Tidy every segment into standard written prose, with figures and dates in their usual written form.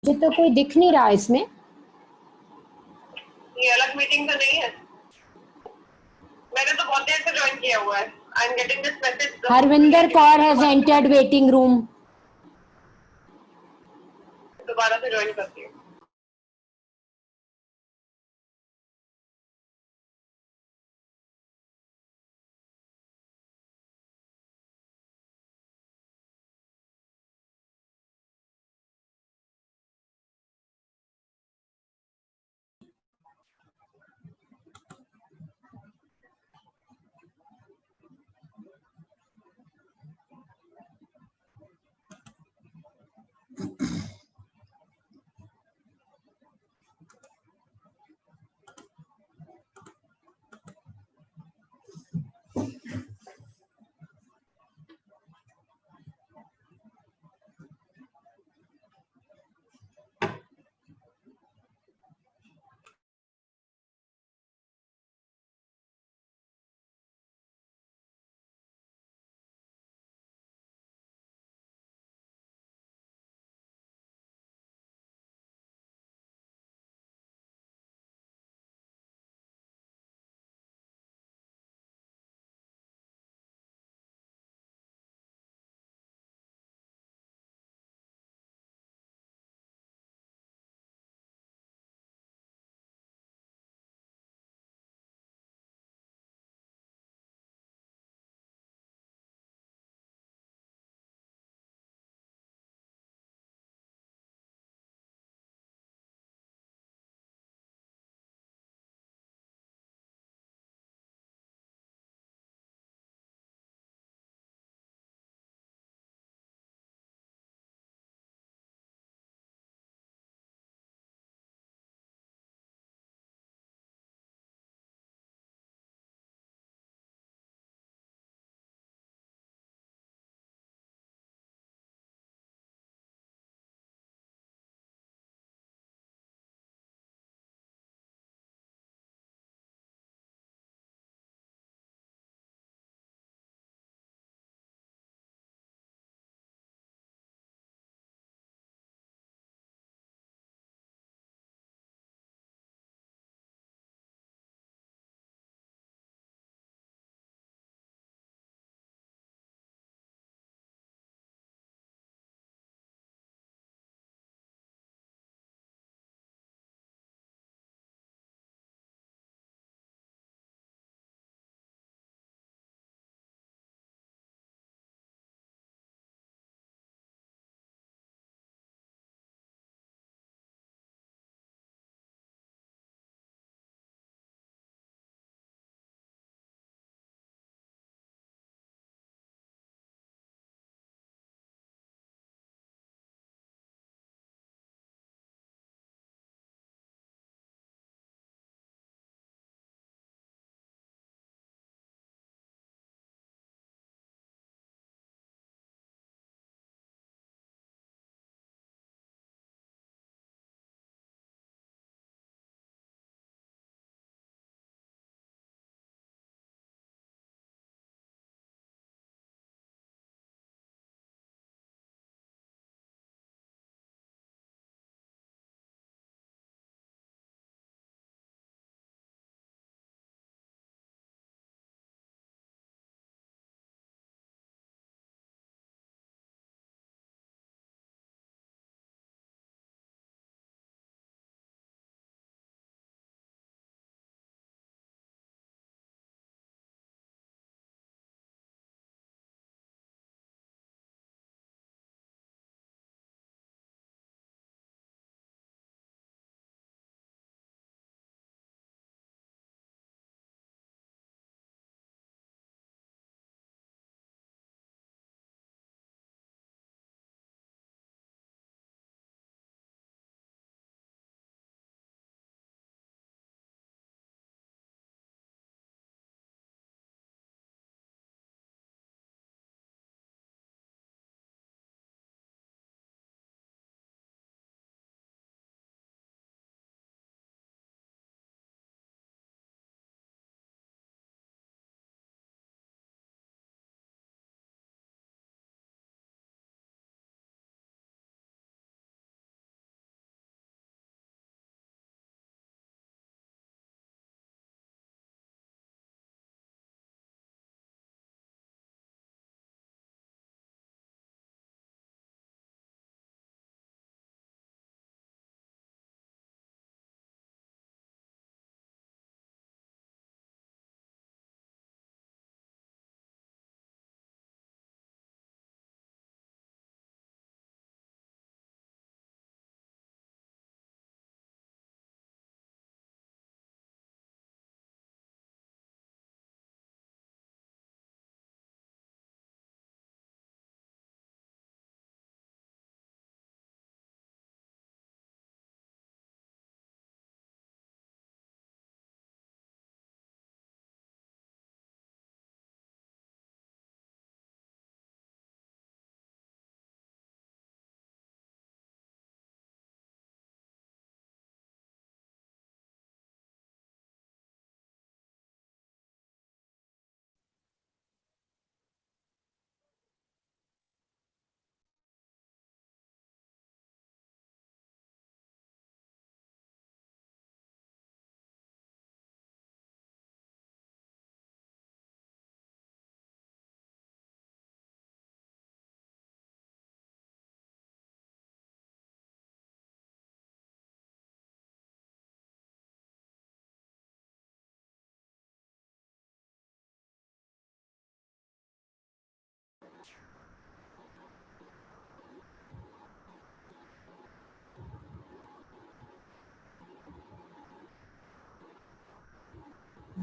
मुझे तो कोई दिख नहीं रहा इसमें। ये अलग मीटिंग तो नहीं है? मैंने तो बहुत देर से ज्वाइन किया हुआ है। I am getting this message. Harvinder Kaur has entered waiting room. दोबारा से ज्वाइन करती हूँ।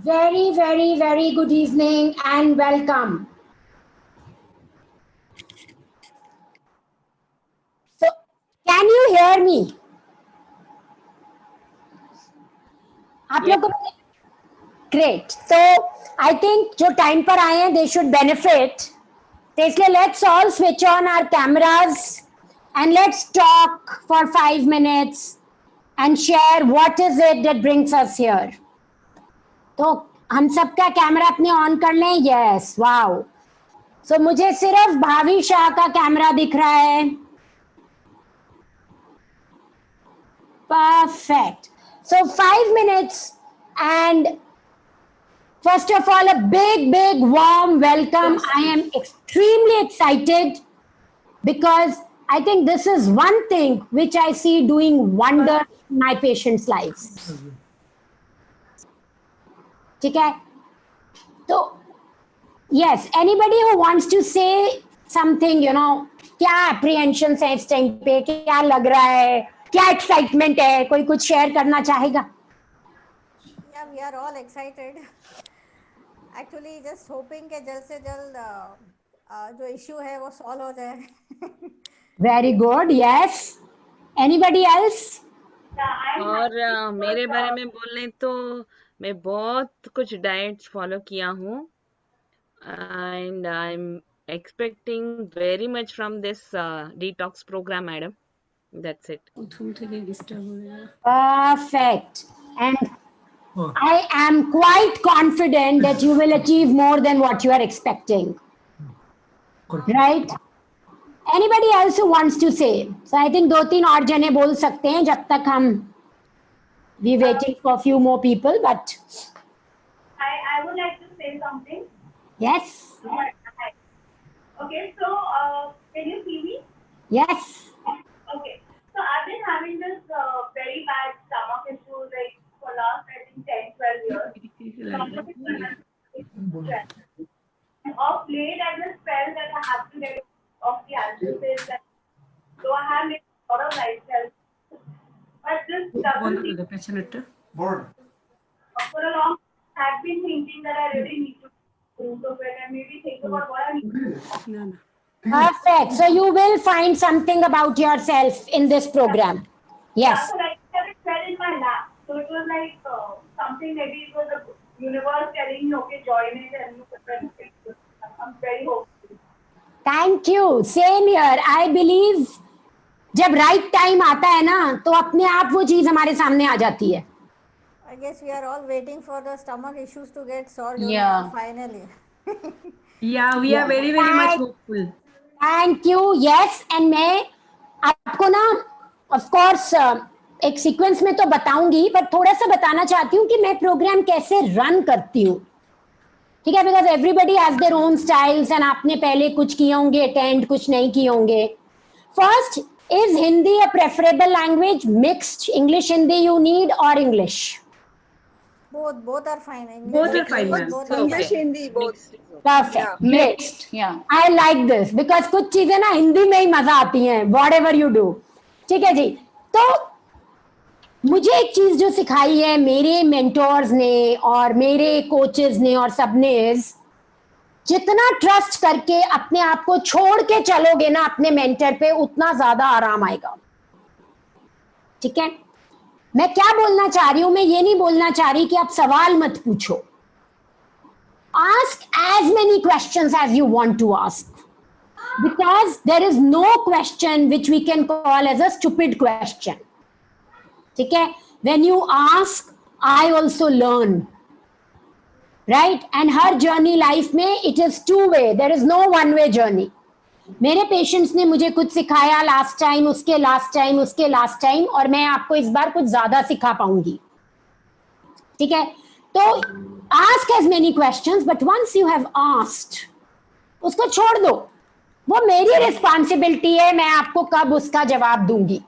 Very, very, very good evening and welcome. So, can you hear me? आप लोग को ग्रेट. तो आई थिंक जो टाइम पर आए हैं दे शुड बेनिफिट. तो इसलिए let's all switch on our cameras and let's talk for 5 minutes and share what is it that brings us here. तो हम सबका कैमरा अपने ऑन कर लें. Yes, wow. सो मुझे सिर्फ भावी शाह का कैमरा दिख रहा है. Perfect. So 5 minutes and first of all, a big, big warm welcome. I am extremely excited because I think this is one thing which I see doing wonder in my patients' lives. ठीक है? तो yes, anybody who wants to say something, you know, क्या apprehensions है इस time पे, क्या लग रहा है, क्या एक्साइटमेंट है, कोई कुछ शेयर करना चाहेगा? Yeah, we are all excited. Actually, just hoping कि जल्द से जल्द जो इश्यू है वो सॉल्व हो जाए. Very good. Yes. Anybody else? और मेरे बारे में बोलने तो मैं बहुत कुछ डाइट्स फॉलो किया हूँ and I am expecting very much from this detox program madam. That's it. Perfect. And I am quite confident that you will achieve more than what you are expecting. Right? Anybody else who wants to say? So I think 2-3 और जने बोल सकते हैं जब तक हम we waiting for a few more people, but I would like to say something. yes, Okay, so can you see me? yes. Okay, so I've been having this very bad stomach issue like for last I think 10-12 years. And of late I just felt that I have to get off the analysis, so I have made a lot of lifestyle. But this doesn't for a long I've been thinking that I really need to improve of it and maybe think about what I need to do. Perfect. So you will find something about yourself in this program. Yes. So like it fell in my lap. So it was like something, maybe it was the universe telling me, okay, join it and I'm very hopeful. Thank you. Same here. I believe जब right time आता है ना तो अपने आप वो चीज हमारे सामने आ जाती है. I guess we are all waiting for the stomach issues to get solved. Yeah. Finally. Yeah, we are very, very much hopeful. Thank you. Yes. And मैं आपको ना of course एक सीक्वेंस में तो बताऊंगी पर थोड़ा सा बताना चाहती हूँ कि मैं प्रोग्राम कैसे रन करती हूँ. ठीक है? Because everybody has their own styles and आपने पहले कुछ किए होंगे अटेंड, कुछ नहीं किए होंगे. First, is Hindi a preferable language? Mixed English Hindi you need और English? Both are fine. Both are fine, ma'am. Both are English, fine. Hindi, both. Perfect. Mixed. Yeah. I like this because कुछ चीजें ना हिंदी में ही मजा आती हैं. Whatever you do. ठीक है जी. तो मुझे एक चीज जो सिखाई है मेरे मेंटोर्स ने और मेरे कोचेस ने और सबने, जितना ट्रस्ट करके अपने आप को छोड़ के चलोगे ना अपने मेंटर पे उतना ज्यादा आराम आएगा. ठीक है? मैं क्या बोलना चाह रही हूं, मैं ये नहीं बोलना चाह रही कि आप सवाल मत पूछो. Ask as many questions as you want to ask, because there is no question which we can call as a stupid question. ठीक है? When you ask, I also learn. Right? And her journey life में it is two-way. There is no one-way journey. मेरे patients ने मुझे कुछ सिखाया last time, उसके last time, उसके लास्ट टाइम, और मैं आपको इस बार कुछ ज्यादा सिखा पाऊंगी. ठीक है? तो ask as many questions, but once you have asked, उसको छोड़ दो. वो मेरी रिस्पॉन्सिबिलिटी है, मैं आपको कब उसका जवाब दूंगी.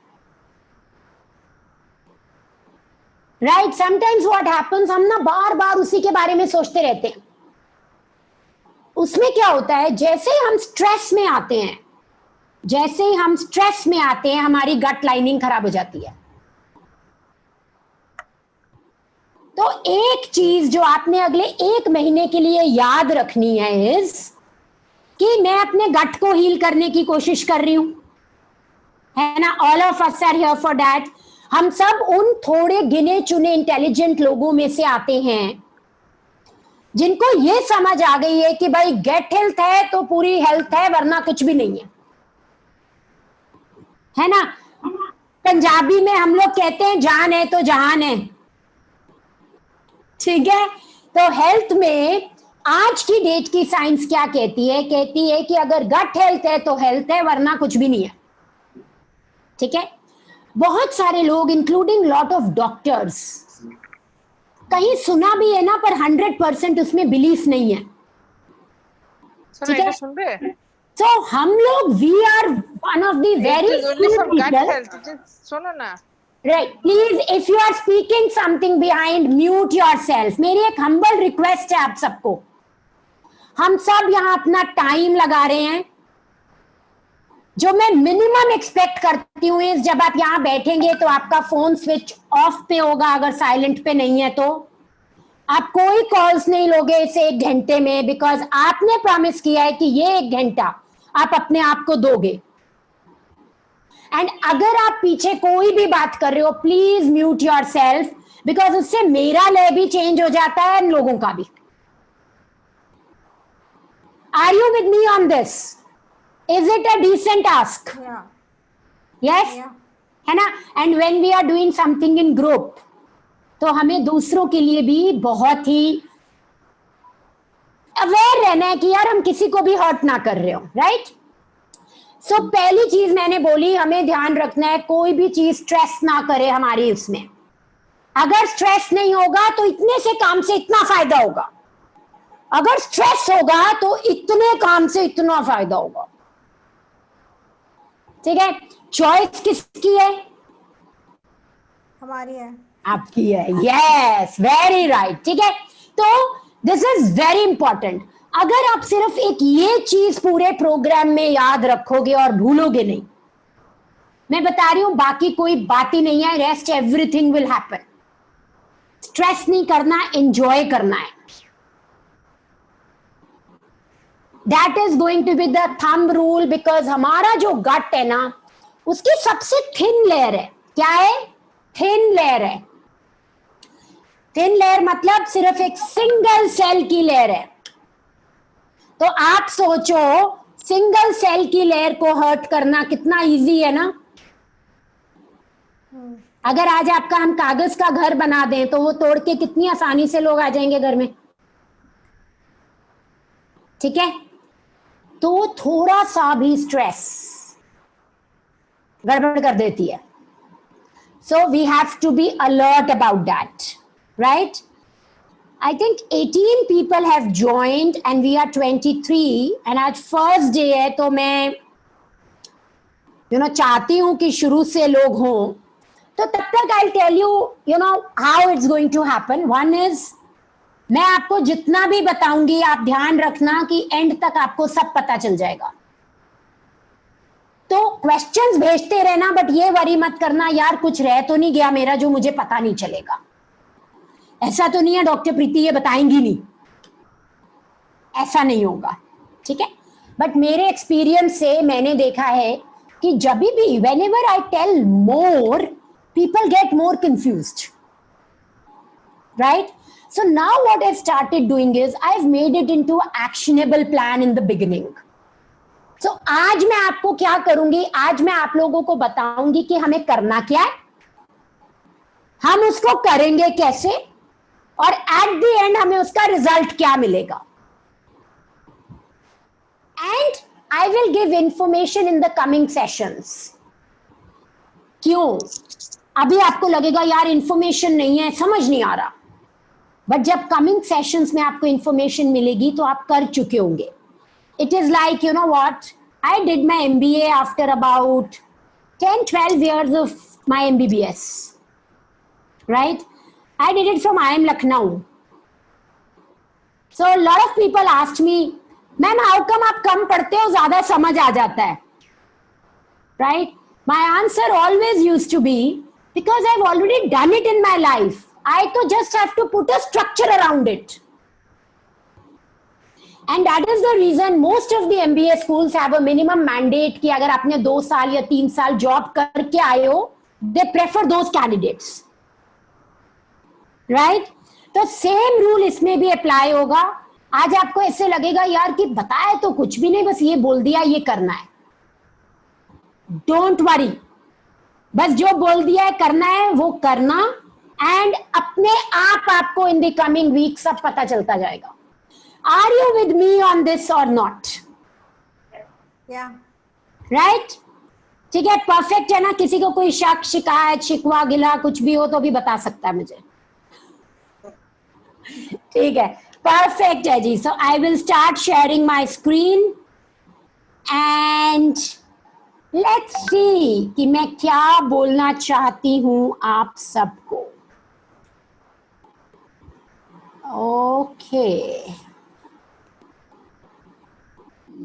राइट? समटाइम्स व्हाट हैपेंस, हम ना बार बार उसी के बारे में सोचते रहते हैं. उसमें क्या होता है, जैसे ही हम स्ट्रेस में आते हैं, जैसे ही हम स्ट्रेस में आते हैं हमारी गट लाइनिंग खराब हो जाती है. तो एक चीज जो आपने अगले 1 महीने के लिए याद रखनी है इज कि मैं अपने गट को हील करने की कोशिश कर रही हूं, है ना. All of us are here for that. हम सब उन थोड़े गिने चुने इंटेलिजेंट लोगों में से आते हैं जिनको ये समझ आ गई है कि भाई गेट हेल्थ है तो पूरी हेल्थ है, वरना कुछ भी नहीं है ना. पंजाबी में हम लोग कहते हैं जान है तो जहान है. ठीक है. तो हेल्थ में आज की डेट की साइंस क्या कहती है? कहती है कि अगर गट हेल्थ है तो हेल्थ है, वरना कुछ भी नहीं है. ठीक है. बहुत सारे लोग इंक्लूडिंग लॉट ऑफ डॉक्टर्स, कहीं सुना भी है ना, पर 100% उसमें बिलीफ नहीं है. ठीक है. सुन रहे तो हम लोग we are one of the very सुनो ना. Right. Please, if you are speaking something behind, mute yourself. मेरी एक humble request है आप सबको. हम सब यहाँ अपना टाइम लगा रहे हैं. जो मैं मिनिमम एक्सपेक्ट करती हूँ इस जब आप यहाँ बैठेंगे तो आपका फोन स्विच ऑफ पे होगा, अगर साइलेंट पे नहीं है तो आप कोई कॉल्स नहीं लोगे इस 1 घंटे में, बिकॉज आपने प्रॉमिस किया है कि ये 1 घंटा आप अपने आप को दोगे. एंड अगर आप पीछे कोई भी बात कर रहे हो, please mute your self, because उससे मेरा लय भी चेंज हो जाता है इन लोगों का भी. Are you with me on this? Is it a decent ask? Yes, है ना. And when we are doing something in group, तो हमें दूसरों के लिए भी बहुत ही अवेयर रहना है कि यार हम किसी को भी हर्ट ना कर रहे हो. राइट. सो पहली चीज मैंने बोली, हमें ध्यान रखना है कोई भी चीज स्ट्रेस ना करे हमारी उसमें. अगर स्ट्रेस नहीं होगा तो इतने से काम से इतना फायदा होगा, अगर स्ट्रेस होगा तो इतने काम से इतना फायदा होगा. ठीक है. चॉइस किसकी है? हमारी है. आपकी है. Yes, very right. ठीक है. तो दिस इज वेरी इंपॉर्टेंट. अगर आप सिर्फ एक ये चीज पूरे प्रोग्राम में याद रखोगे और भूलोगे नहीं, मैं बता रही हूं बाकी कोई बात ही नहीं है, rest everything will happen. Stress नहीं करना, एंजॉय करना है. That is going to be the thumb rule, because हमारा जो गट है ना, उसकी सबसे थिन लेयर है. क्या है? थिन लेयर है. थिन लेयर मतलब सिर्फ एक सिंगल सेल की लेयर है. तो आप सोचो सिंगल सेल की लेयर को हर्ट करना कितना इजी है ना. अगर आज आपका हम कागज का घर बना दें तो वो तोड़ के कितनी आसानी से लोग आ जाएंगे घर में. ठीक है. तो थोड़ा सा भी स्ट्रेस गड़बड़ कर देती है. So we have to be alert about that. Right. I think 18 people have joined and we are 23 and आज फर्स्ट डे है, तो मैं चाहती हूं कि शुरू से लोग हों. तो तब तक I'll tell you how it's going to happen. One is, मैं आपको जितना भी बताऊंगी आप ध्यान रखना कि एंड तक आपको सब पता चल जाएगा. तो क्वेश्चंस भेजते रहना, बट ये वरी मत करना यार कुछ रह तो नहीं गया मेरा जो मुझे पता नहीं चलेगा. ऐसा तो नहीं है डॉक्टर प्रीति ये बताएंगी नहीं, ऐसा नहीं होगा. ठीक है. बट मेरे एक्सपीरियंस से मैंने देखा है कि जब भी whenever I tell more, people get more confused. Right? So now what I've started doing is I've made it into an actionable plan in the beginning. So आज मैं आपको क्या करूंगी, आज मैं आप लोगों को बताऊंगी कि हमें करना क्या है, हम उसको करेंगे कैसे, और एट द एंड हमें उसका रिजल्ट क्या मिलेगा. And I will give information in the coming sessions. क्यों? अभी आपको लगेगा यार इंफॉर्मेशन नहीं है, समझ नहीं आ रहा, बट जब कमिंग सेशंस में आपको इंफॉर्मेशन मिलेगी तो आप कर चुके होंगे. It is like you know what, I did my MBA after about 10-12 years of my MBBS. Right. I did it from IIM Lucknow. So a lot of people asked me, "Ma'am, how come आप कम पढ़ते हो ज़्यादा समझ आ जाता है?" Right? My answer always used to be, because I've already done it in my life. I to just have to put a structure around it. And that is the reason most of the MBA schools have a minimum mandate कि अगर आपने 2 साल या 3 साल job करके आए हो, they prefer those candidates, right? तो सेम रूल इसमें भी अप्लाई होगा. आज आपको ऐसे लगेगा यार कि बताया तो कुछ भी नहीं, बस ये बोल दिया ये करना है. डोंट वरी, बस जो बोल दिया है करना है वो करना, एंड अपने आप आपको इन द कमिंग वीक सब पता चलता जाएगा. Are you with me on this or not? Yeah. Right? ठीक है, परफेक्ट है ना? किसी को कोई शक शिकायत शिकवा गिला कुछ भी हो तो भी बता सकता है मुझे. ठीक है, परफेक्ट है ji. So I will start sharing my screen and let's see कि मैं क्या बोलना चाहती हूं आप सबको. Okay,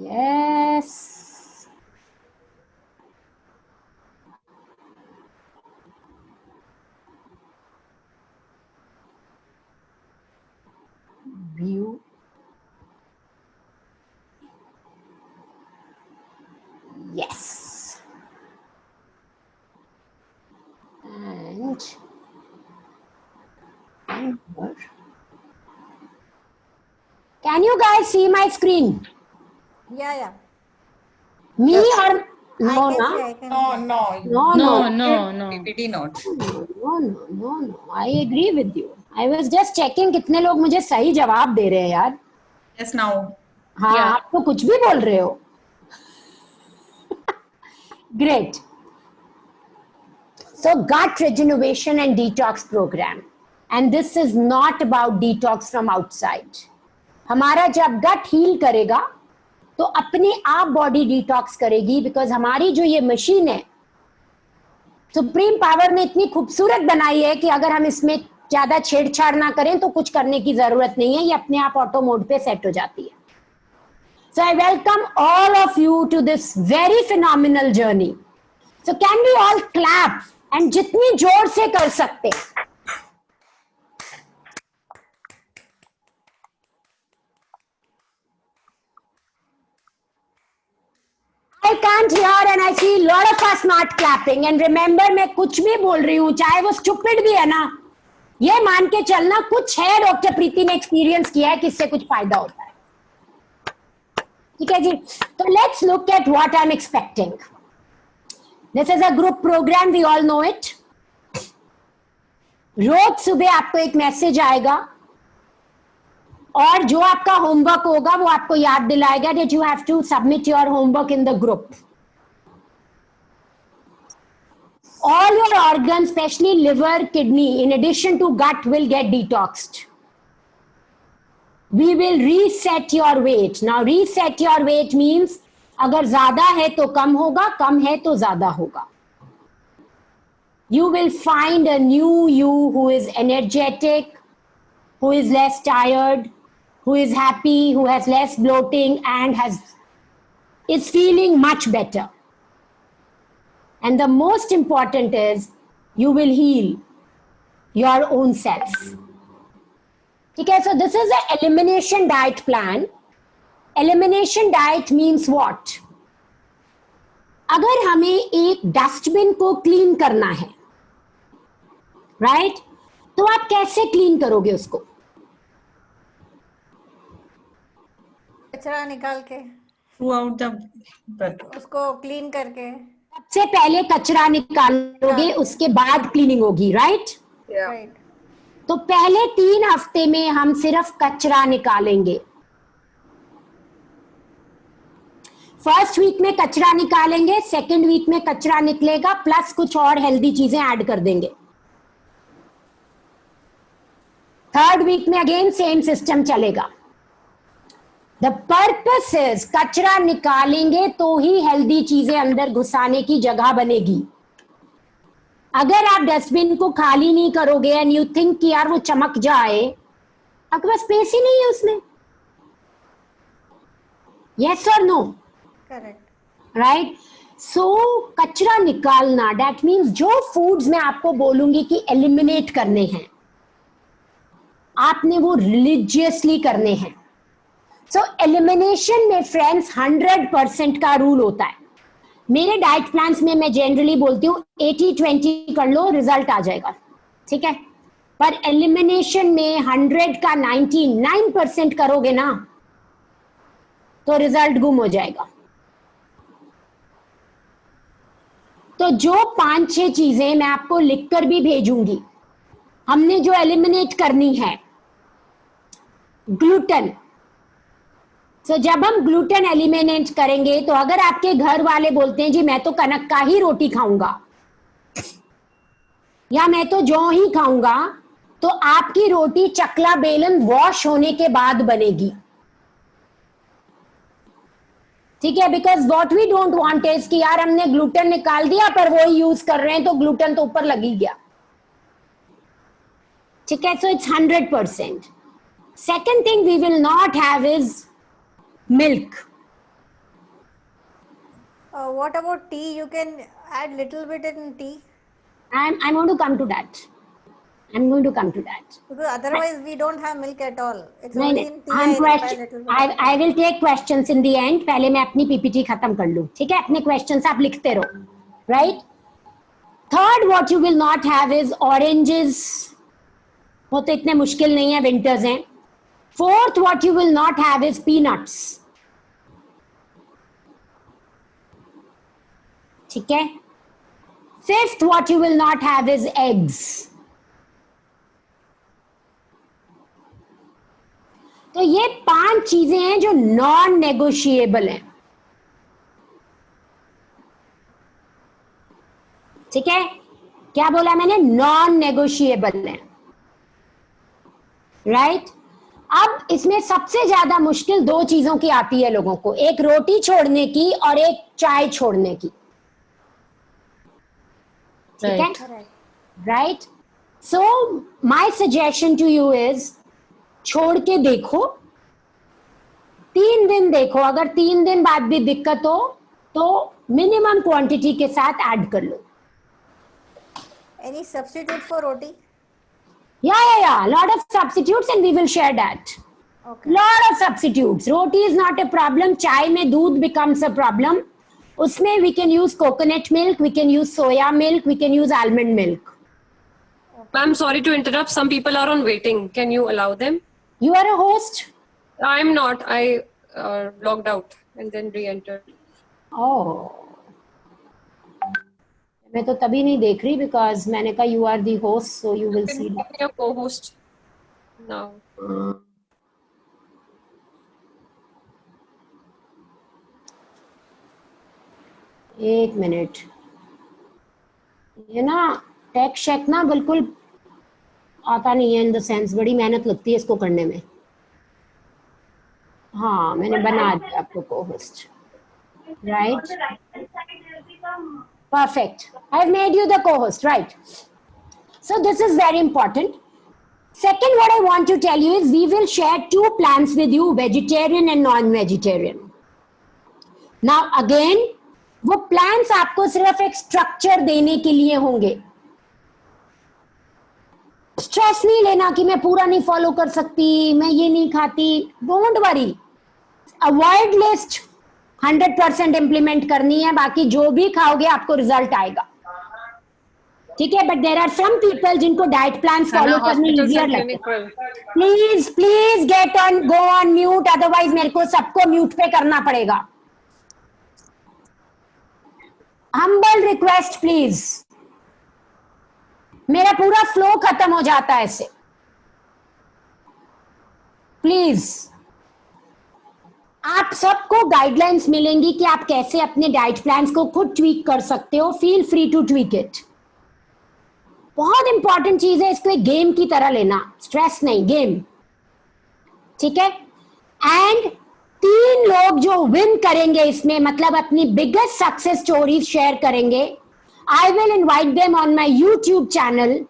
yes, view, yes, and more. Can you guys see my screen? Yeah, yeah. Me or I no? can Na? see, I can see. No. PPT note. No. I agree with you. I was just checking कितने लोग मुझे सही जवाब दे रहे हैं यार. Yes, now. हाँ, आप तो कुछ भी बोल रहे हो. Great. So gut regeneration and detox program, and this is not about detox from outside. हमारा जब गट हील करेगा तो अपने आप बॉडी डिटॉक्स करेगी, बिकॉज हमारी जो ये मशीन है सुप्रीम पावर ने इतनी खूबसूरत बनाई है कि अगर हम इसमें ज्यादा छेड़छाड़ ना करें तो कुछ करने की जरूरत नहीं है, ये अपने आप ऑटो मोड पे सेट हो जाती है. So I welcome all of you to this very phenomenal journey. So can we all clap and जितनी जोर से कर सकते. I can't hear and I see a lot of us not clapping. And remember, मैं कुछ भी बोल रही हूँ, चाहे वो stupid भी है ना, ये मान के चलना कुछ है डॉक्टर प्रीति ने एक्सपीरियंस किया है कि इससे कुछ फायदा होता है. ठीक है जी. तो let's look at what I am expecting. This is a group program, we all know it. रोज सुबह आपको एक मैसेज आएगा और जो आपका होमवर्क होगा वो आपको याद दिलाएगा that you have to submit your homework in the group. All your organs, especially liver, kidney, in addition to gut, will get detoxed. We will reset your weight. Now, reset your weight means अगर ज्यादा है तो कम होगा, कम है तो ज्यादा होगा. You will find a new you who is energetic, who is less tired, who is happy, who has less bloating, and is feeling much better. And the most important is you will heal your own self. Okay, so this is an elimination diet plan. Elimination diet means what? अगर हमें एक dustbin को clean करना है, right? तो आप कैसे clean करोगे उसको? कचरा निकाल के, Throughout the उसको क्लीन करके. सबसे पहले कचरा निकालोगे, उसके बाद क्लीनिंग होगी, राइट? Right. तो पहले 3 हफ्ते में हम सिर्फ कचरा निकालेंगे. फर्स्ट वीक में कचरा निकालेंगे, सेकंड वीक में कचरा निकलेगा, प्लस कुछ और हेल्दी चीजें ऐड कर देंगे. थर्ड वीक में अगेन सेम सिस्टम चलेगा. द पर्पस इज कचरा निकालेंगे तो ही हेल्दी चीजें अंदर घुसाने की जगह बनेगी. अगर आप डस्टबिन को खाली नहीं करोगे एंड यू थिंक कि यार वो चमक जाए, आपके पास स्पेस ही नहीं है उसमें. यस और नो? Correct. राइट? सो कचरा निकालना, दैट मीन्स जो फूड्स मैं आपको बोलूंगी कि एलिमिनेट करने हैं, आपने वो रिलीजियसली करने हैं. सो एलिमिनेशन में फ्रेंड्स 100% का रूल होता है. मेरे डाइट प्लान्स में मैं जनरली बोलती हूँ 80-20 कर लो, रिजल्ट आ जाएगा. ठीक है, पर एलिमिनेशन में 100 का 99% करोगे ना तो रिजल्ट गुम हो जाएगा. तो जो 5-6 चीजें मैं आपको लिखकर भी भेजूंगी, हमने जो एलिमिनेट करनी है, ग्लूटेन. सो जब हम ग्लूटेन एलिमिनेट करेंगे तो अगर आपके घर वाले बोलते हैं जी मैं तो कनक का ही रोटी खाऊंगा या मैं तो जौ ही खाऊंगा, तो आपकी रोटी चकला बेलन वॉश होने के बाद बनेगी. ठीक है, because what we don't want is कि यार हमने ग्लूटेन निकाल दिया पर वो ही यूज कर रहे हैं तो ग्लूटेन तो ऊपर लग ही गया. ठीक है, so it's 100%. Second thing we will not have is milk. What about tea? You can add little bit in tea. I'm going to come to that. I'm going to come to that. Because otherwise we don't have milk at all. It's नहीं only नहीं, in tea. हम I require question, little bit. I will take questions in the end. पहले मैं अपनी PPT खत्म कर लूँ. ठीक है, अपने questions आप लिखते रहो. Right? Third, what you will not have is oranges. वो तो इतने मुश्किल नहीं है, winters हैं. Fourth, what you will not have is peanuts. ठीक है. Fifth, what you will not have is eggs. तो ये 5 चीजें हैं जो नॉन नेगोशिएबल हैं. ठीक है, क्या बोला मैंने? नॉन नेगोशिएबल है. राइट? अब इसमें सबसे ज्यादा मुश्किल 2 चीजों की आती है लोगों को, एक रोटी छोड़ने की और एक चाय छोड़ने की. ठीक है, right? So my suggestion to you is छोड़ के देखो, 3 दिन देखो. अगर 3 दिन बाद भी दिक्कत हो तो मिनिमम क्वांटिटी के साथ ऐड कर लो. Any substitute for roti? Yeah. Lot of substitutes and we will share that. Okay. Lot of substitutes. Roti is not a problem. Chai में दूध becomes a problem. उसमें we can use coconut milk, we can use soya milk, we can use almond milk. Ma'am, sorry to interrupt. Some people are on waiting. Can you allow them? You are a host? I'm not. I logged out and then re-entered. Oh. मैं तो तभी नहीं देख रही because मैंने कहा you are the host, so you will see. Your co-host now. एक minute. ये ना टेक शेक ना बिल्कुल आता नहीं है, इन द सेंस बड़ी मेहनत लगती है इसको करने में. हाँ, मैंने बना दिया आपको को host. Right, perfect. I've made you the co-host, right? So this is very important. Second, what I want to tell you is we will share 2 plans with you, vegetarian and non-vegetarian. Now again, वो plans आपको सिर्फ एक structure देने के लिए होंगे. Stress नहीं लेना कि मैं पूरा नहीं follow कर सकती, मैं ये नहीं खाती. Don't worry. Avoid list 100% implement करनी है, बाकी जो भी खाओगे आपको रिजल्ट आएगा. ठीक है, but there are some people जिनको डाइट प्लान फॉलो करने इजियर लगता है. Please get on, go on mute, otherwise मेरे को सबको म्यूट पे करना पड़ेगा. हम्बल रिक्वेस्ट प्लीज, मेरा पूरा फ्लो खत्म हो जाता है इससे. प्लीज, आप सबको गाइडलाइंस मिलेंगी कि आप कैसे अपने डाइट प्लान्स को खुद ट्वीक कर सकते हो. Feel free to tweak it. बहुत इंपॉर्टेंट चीज है, इसको एक गेम की तरह लेना, स्ट्रेस नहीं, गेम. ठीक है. एंड 3 लोग जो विन करेंगे इसमें, मतलब अपनी बिगेस्ट सक्सेस स्टोरीज शेयर करेंगे, I will invite them on my YouTube channel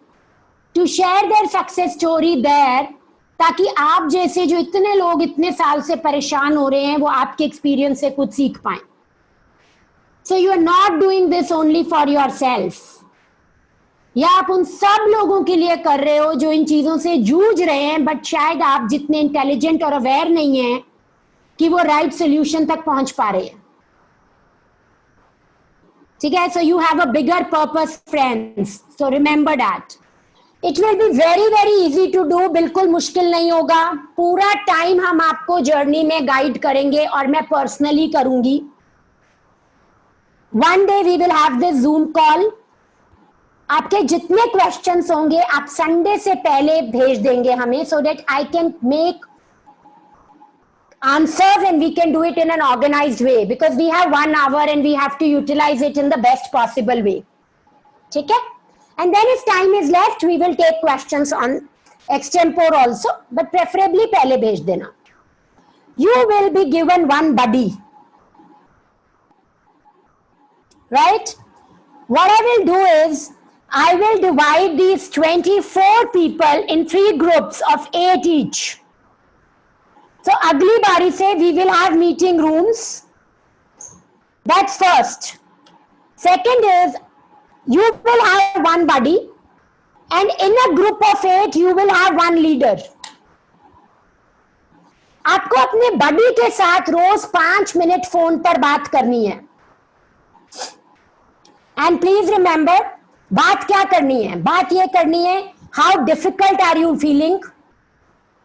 to share their success story there, ताकि आप जैसे जो इतने लोग इतने साल से परेशान हो रहे हैं वो आपके एक्सपीरियंस से कुछ सीख पाए. So you are not doing this only for yourself. या आप उन सब लोगों के लिए कर रहे हो जो इन चीजों से जूझ रहे हैं, बट शायद आप जितने इंटेलिजेंट और अवेयर नहीं हैं कि वो राइट सोल्यूशन तक पहुंच पा रहे हैं. ठीक है. So you have a bigger purpose friends, so remember that. It will be very very easy to do. बिल्कुल मुश्किल नहीं होगा. पूरा टाइम हम आपको जर्नी में गाइड करेंगे और मैं पर्सनली करूंगी. One day we will have this Zoom call. आपके जितने क्वेश्चंस होंगे आप संडे से पहले भेज देंगे हमें, so that I can make answers and we can do it in an organized way, because we have 1 hour and we have to utilize it in the best possible way. ठीक है. And then if time is left we will take questions on extempore also, but preferably पहले भेज देना. You will be given one buddy, right? What I will do is I will divide these 24 people in 3 groups of 8 each. So अगली बारी से we will have meeting rooms. That's first. Second is you will have one buddy, and in a group of 8 you will have one leader. आपको अपने बडी के साथ रोज 5 minute phone पर बात करनी है. एंड प्लीज रिमेंबर, बात क्या करनी है? बात ये करनी है, how difficult are you feeling,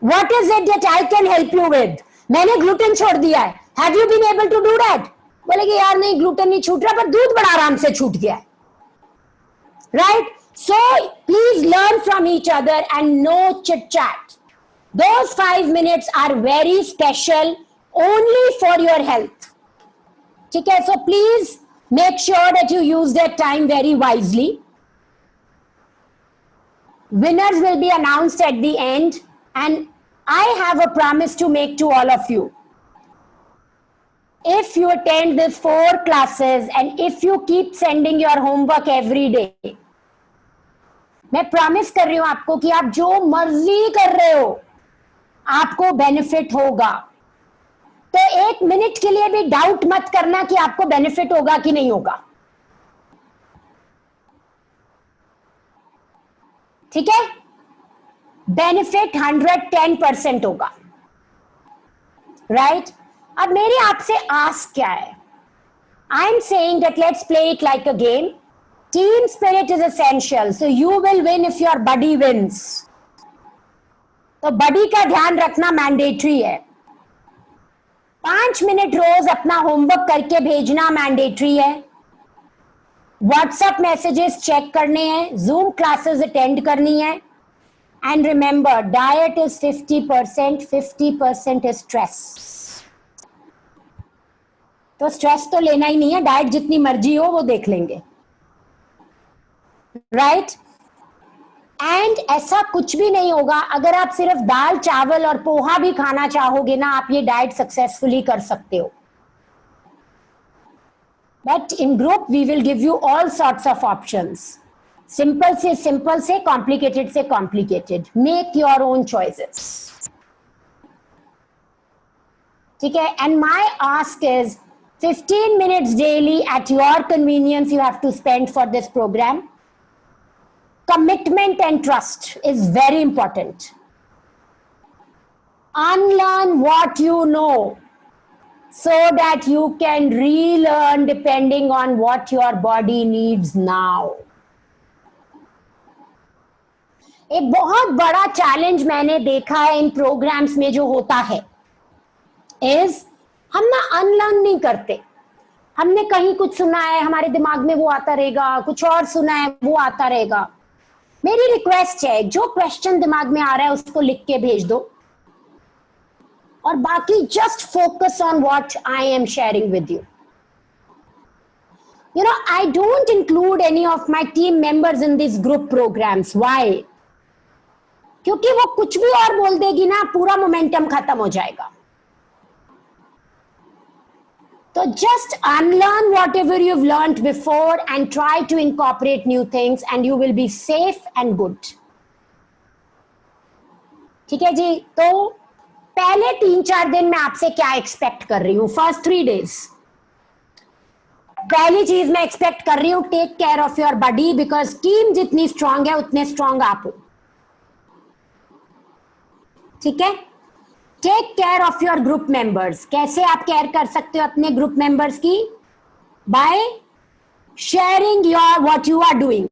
What is it that I can help you with? मैंने ग्लूटेन छोड़ दिया है. Have you been able to do that? बोले कि यार नहीं, ग्लूटेन नहीं छूट रहा, पर दूध बड़ा आराम से छूट गया है. Right? So please learn from each other and no chit chat. Those 5 minutes are very special only for your health. ठीक है? So please make sure that you use that time very wisely. Winners will be announced at the end. And I have a promise to make to all of you. If you attend these 4 classes and if you keep sending your homework every day, मैं promise कर रही हूं आपको कि आप जो मर्जी कर रहे हो आपको benefit होगा. तो 1 मिनट के लिए भी डाउट मत करना कि आपको benefit होगा कि नहीं होगा. ठीक है? बेनिफिट 110% होगा. राइट? अब मेरी आपसे आस्क क्या है? I am saying that let's play it like a game. Team spirit is essential, so you will win if your buddy wins. तो बडी का ध्यान रखना मैंडेटरी है. 5 मिनट रोज अपना होमवर्क करके भेजना मैंडेटरी है. व्हाट्सएप मैसेजेस चेक करने हैं, जूम क्लासेस अटेंड करनी है. And remember, diet is 50%, 50% is stress. तो स्ट्रेस तो लेना ही नहीं है, डाइट जितनी मर्जी हो वो देख लेंगे. राइट? एंड ऐसा कुछ भी नहीं होगा अगर आप सिर्फ दाल चावल और पोहा भी खाना चाहोगे ना, आप ये डाइट सक्सेसफुली कर सकते हो. But in group we will give you all sorts of options. Simple से कॉम्प्लिकेटेड से complicated. Make your own choices. ठीक है? And my ask is 15 minutes daily at your convenience you have to spend for this program. Commitment and trust is very important. Unlearn what you know so that you can relearn depending on what your body needs now. एक बहुत बड़ा challenge मैंने देखा है इन programmes में जो होता है इज हम ना अनलर्न नहीं करते. हमने कहीं कुछ सुना है, हमारे दिमाग में वो आता रहेगा, कुछ और सुना है वो आता रहेगा. मेरी रिक्वेस्ट है, जो क्वेश्चन दिमाग में आ रहा है उसको लिख के भेज दो और बाकी just focus on what I am sharing with you. You know, I don't include any of my team members in these group programs. Why? क्योंकि वो कुछ भी और बोल देगी ना, पूरा मोमेंटम खत्म हो जाएगा. So just unlearn whatever you've learned before and try to incorporate new things and you will be safe and good. ठीक है जी. तो पहले 3-4 दिन मैं आपसे क्या एक्सपेक्ट कर रही हूँ. फर्स्ट 3 days पहली चीज मैं एक्सपेक्ट कर रही हूं, take care of your body, because team जितनी स्ट्रांग है उतने स्ट्रांग आप हो. ठीक है. Take care of your group members. कैसे आप केयर कर सकते हो अपने ग्रुप मेंबर्स की? By sharing your what you are doing.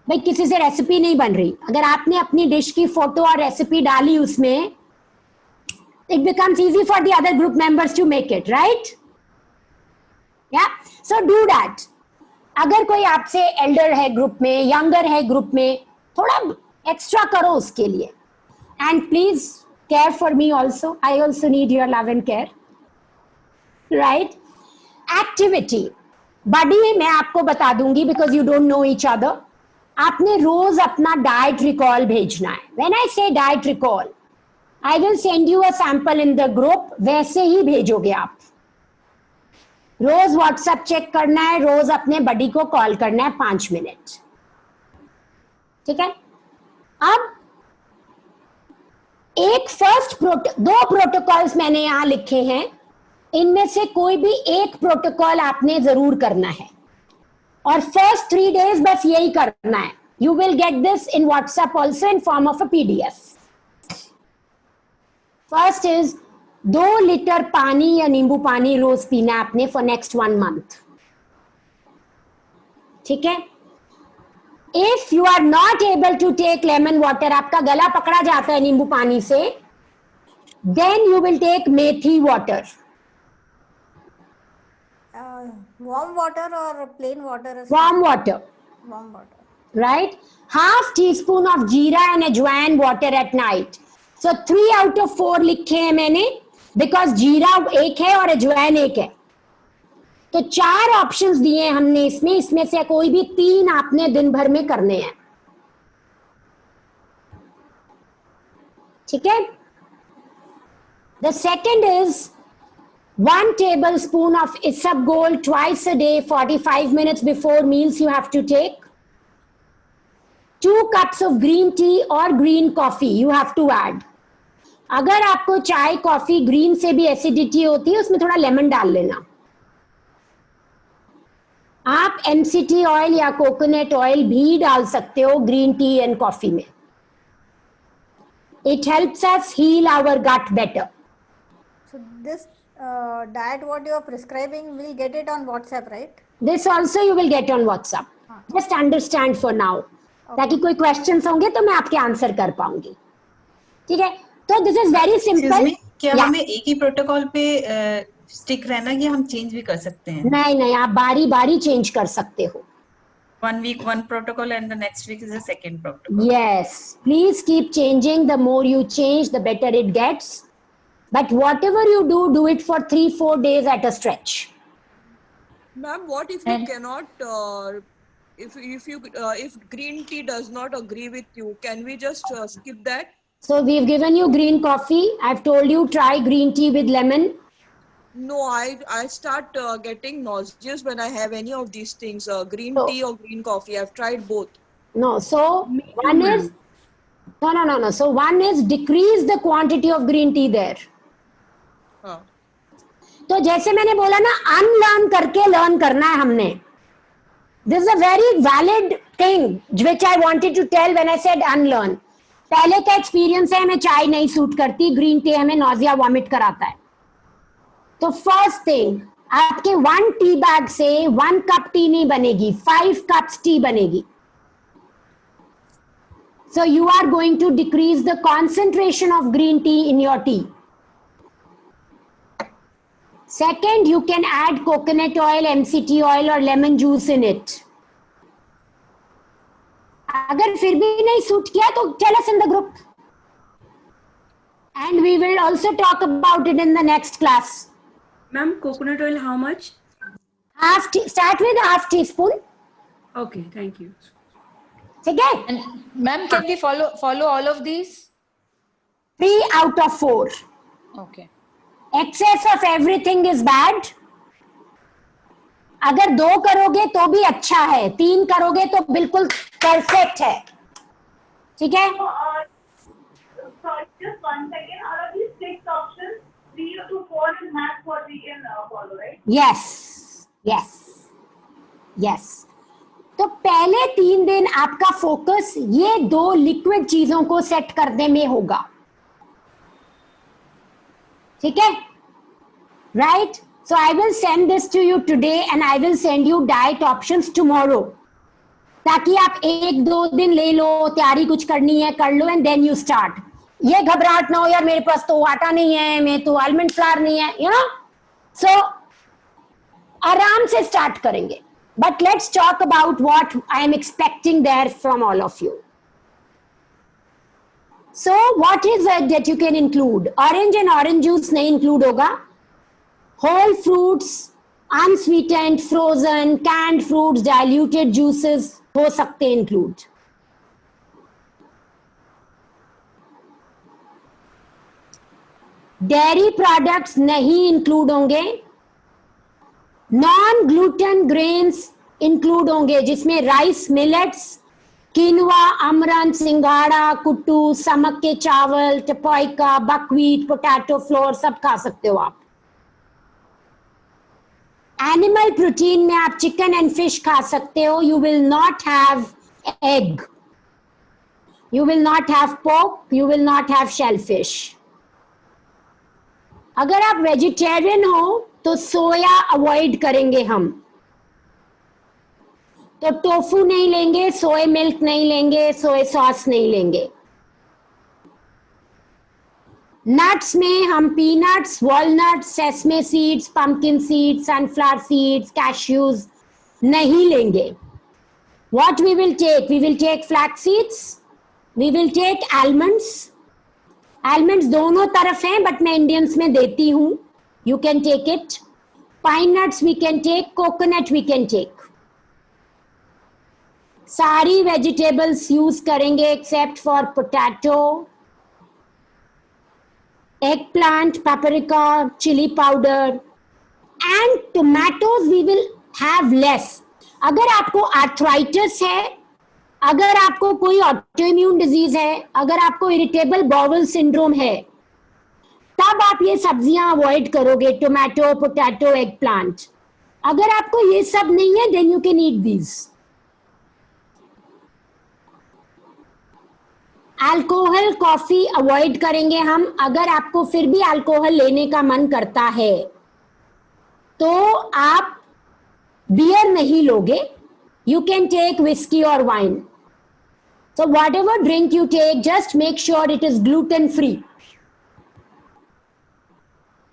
भाई किसी से रेसिपी नहीं बन रही, अगर आपने अपनी डिश की फोटो और रेसिपी डाली उसमें, it becomes easy for the other group members to make it, right? Yeah, so do that. अगर कोई आपसे एल्डर है ग्रुप में, यंगर है ग्रुप में, थोड़ा एक्स्ट्रा करो उसके लिए. And please care for me also. I also need your love and care, right? Activity body मैं आपको बता दूंगी because you don't know each other. आपने रोज अपना डाइट रिकॉल भेजना है. व्हेन आई से diet recall, I will send you a sample in the group. वैसे ही भेजोगे आप. रोज व्हाट्सएप चेक करना है, रोज अपने बडी को कॉल करना है 5 मिनट. ठीक है. अब एक दो प्रोटोकॉल्स मैंने यहां लिखे हैं. इनमें से कोई भी एक प्रोटोकॉल आपने जरूर करना है और फर्स्ट 3 days बस यही करना है. You will get this in WhatsApp also in form of a PDF. First is 2 litre पानी या नींबू पानी रोज पीना है आपने फॉर नेक्स्ट 1 month. ठीक है. If you are not able to take lemon water, आपका गला पकड़ा जाता है नींबू पानी से, then you will take methi water. Warm water और plain water? Warm water. Warm water, right? Half teaspoon of jeera and ajwain water at night. So 3 out of 4 लिखे हैं मैंने, बिकॉज जीरा एक है और अजवाइन एक है. तो 4 ऑप्शंस दिए हमने इसमें से कोई भी 3 आपने दिन भर में करने हैं. ठीक है. The second is 1 tablespoon of isabgol twice a day, 45 minutes before meals you have to take. 2 cups of green tea or green coffee you have to add. अगर आपको चाय कॉफी ग्रीन से भी एसिडिटी होती है, उसमें थोड़ा लेमन डाल लेना. आप MCT ऑयल या कोकोनट ऑयल भी डाल सकते हो ग्रीन टी एंड कॉफी में. It helps us heal our gut better. so this diet what you are prescribing, we'll get it on WhatsApp, right? This also you will get on WhatsApp. Just understand for now. ताकि कोई questions होंगे तो मैं आपके answer कर पाऊंगी. ठीक है. तो दिस इज वेरी सिंपल. क्या हमें एक ही प्रोटोकॉल पे स्टिक रहना या हम चेंज भी कर सकते हैं? नहीं, आप बारी बारी चेंज कर सकते हो. 1 week 1 protocol and the next week is the second protocol. Yes, please keep changing. The more you change, the better it gets. But whatever you do, do it for 3-4 days at a stretch. Ma'am, what if you cannot, if green tea does not agree with you, can we just skip that? So we've given you green coffee. I've told you try green tea with lemon. No, I start getting nauseous when I have any of these things, green tea or green coffee. I've tried both. No, so one is no. So one is decrease the quantity of green tea there. तो जैसे मैंने बोला ना, unlearn करके learn करना है हमने. This is a very valid thing which I wanted to tell when I said unlearn. पहले का एक्सपीरियंस है, हमें चाय नहीं सूट करती, ग्रीन टी हमें नॉजिया वॉमिट कराता है. तो फर्स्ट थिंग, आपके 1 टी बैग से 1 कप टी नहीं बनेगी, 5 कप्स टी बनेगी. So you are going to decrease the concentration of green tea in your tea. Second, you can add coconut oil, MCT oil or lemon juice in it. अगर फिर भी नहीं suit किया तो tell us in the group. And we will also talk about it in the next class. Ma'am, coconut oil how much? Start with half teaspoon. Okay, thank you. ठीक है? And ma'am, can we follow all of these? 3 out of 4. Okay. Excess of everything is bad. अगर 2 करोगे तो भी अच्छा है, 3 करोगे तो बिल्कुल परफेक्ट है. ठीक है? Sorry, just 1 second. Out of these 6 options, 3 to 4 is max what we can follow, right? Yes. Yes. तो पहले 3 दिन आपका फोकस ये 2 लिक्विड चीजों को सेट करने में होगा, ठीक है, right. So I will send this to you today and I will send you diet options tomorrow, ताकि आप 1-2 दिन ले लो, तैयारी कुछ करनी है कर लो, एंड देन यू स्टार्ट। ये घबराहट ना हो यार मेरे पास तो आटा नहीं है, मैं तो आलमंड फ्लावर नहीं है, यू नो। सो आराम से स्टार्ट करेंगे, but let's talk about what I am expecting there from all of you. So what is it that you can include? Orange and orange juice नहीं इंक्लूड होगा, whole fruits, unsweetened, frozen, canned fruits, diluted juices हो सकते हैं include. Dairy products नहीं include होंगे, non gluten grains include होंगे, जिसमें rice, millets, किनुआ, Amaran, सिंघाड़ा, कुट्टू, समक के चावल, टपोइका, बकव्हीट, पोटैटो फ्लोर सब खा सकते हो आप। एनिमल प्रोटीन में आप चिकन एंड फिश खा सकते हो, you will not have egg, you will not have pork, you will not have shellfish. अगर आप वेजिटेरियन हो तो सोया अवॉइड करेंगे हम, तो टोफू नहीं लेंगे, सोया मिल्क नहीं लेंगे, सोया सॉस नहीं लेंगे। नट्स में हम peanuts, walnuts, sesame seeds, pumpkin seeds, sunflower seeds, cashews नहीं लेंगे। What we will take flax seeds, we will take almonds. Almonds दोनों तरफ हैं, बट मैं इंडियंस में देती हूं, you can take it. Pine nuts we can take, coconut we can take. सारी वेजिटेबल्स यूज करेंगे except for potato, eggplant, paprika, chili powder and tomatoes we will have less. अगर आपको आर्थराइटिस है, अगर आपको कोई ऑटोइम्यून डिजीज है, अगर आपको इरिटेबल बाउल सिंड्रोम है, तब आप ये सब्जियां अवॉइड करोगे, टोमेटो, पोटैटो, एग प्लांट। अगर आपको ये सब नहीं है, then you can eat these. Alcohol, coffee avoid करेंगे हम। अगर आपको फिर भी अल्कोहल लेने का मन करता है तो आप बियर नहीं लोगे, यू कैन टेक विस्की और wine. So whatever drink you take, just make sure it is gluten free,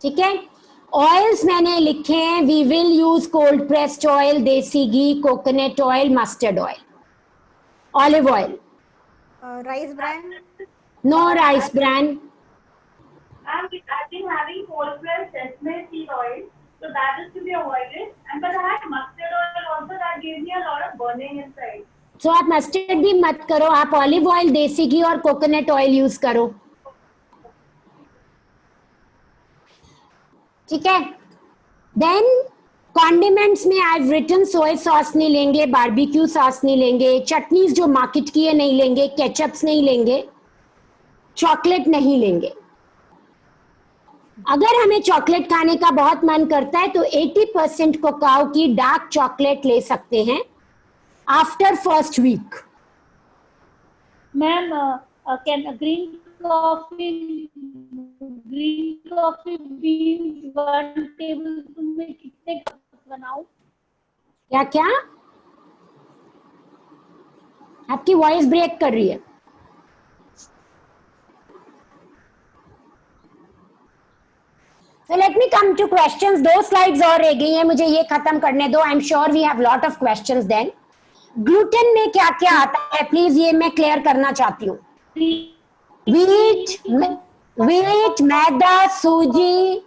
ठीक है। ऑयल्स मैंने लिखे हैं, we will use cold pressed oil, desi ghee, coconut oil, mustard oil, olive oil. Rice bran? No rice bran. I've been having cold pressed sesame seed oil, so that is to be avoided. And but I had mustard oil also, that gave me a lot of burning inside. So आप mustard भी मत करो, आप olive oil, desi घी और coconut oil use करो, ठीक है। Then condiments में I have written soya sauce नहीं लेंगे, बारबेक्यू सॉस नहीं लेंगे, चटनीज जो मार्केट की है नहीं लेंगे, केचप्स नहीं लेंगे, चॉकलेट नहीं लेंगे। अगर हमें चॉकलेट खाने का बहुत मन करता है तो 80% कोकाओ की डार्क चॉकलेट ले सकते हैं after first week. Ma'am can green coffee beans 1 tablespoon में कितने कप बनाऊं? क्या क्या? आपकी वॉइस ब्रेक कर रही है। So let me come to questions. 2 slides और रह गई हैं, मुझे ये खत्म करने दो। I am sure we have lot of questions then. Gluten में क्या क्या आता है प्लीज, ये मैं क्लियर करना चाहती हूँ। वीट, मैदा, सूजी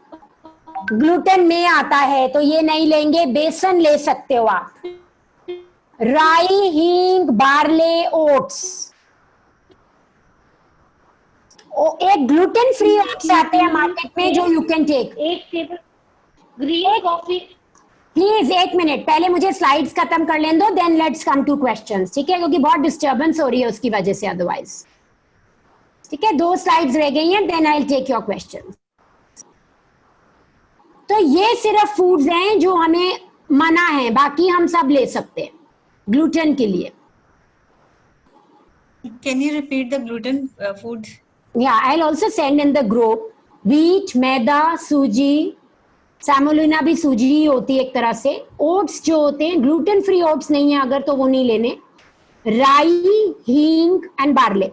ग्लूटेन में आता है, तो ये नहीं लेंगे। बेसन ले सकते हो आप, राई, हींग, बार्ले, ओट्स। एक ग्लूटेन फ्री ओट्स आते हैं मार्केट में जो you can take. 1 table green coffee. Please 1 minute, पहले मुझे स्लाइड्स खत्म कर लेने दो, then let's come to questions, ठीक है, क्योंकि बहुत डिस्टर्बेंस हो रही है उसकी वजह से अदरवाइज, ठीक है। 2 स्लाइड्स रह गई हैं, then I will take your questions. तो ये सिर्फ फूड्स हैं जो हमें मना है, बाकी हम सब ले सकते हैं ग्लूटेन के लिए. Can you repeat the gluten food? Yeah, I'll also send in the group. Wheat, मैदा, सूजी, सेमोलिना भी सूजी ही होती है एक तरह से. ओट्स जो होते हैं, ग्लूटेन फ्री ओट्स नहीं है अगर, तो वो नहीं लेने. राई, हींग एंड बार्ले.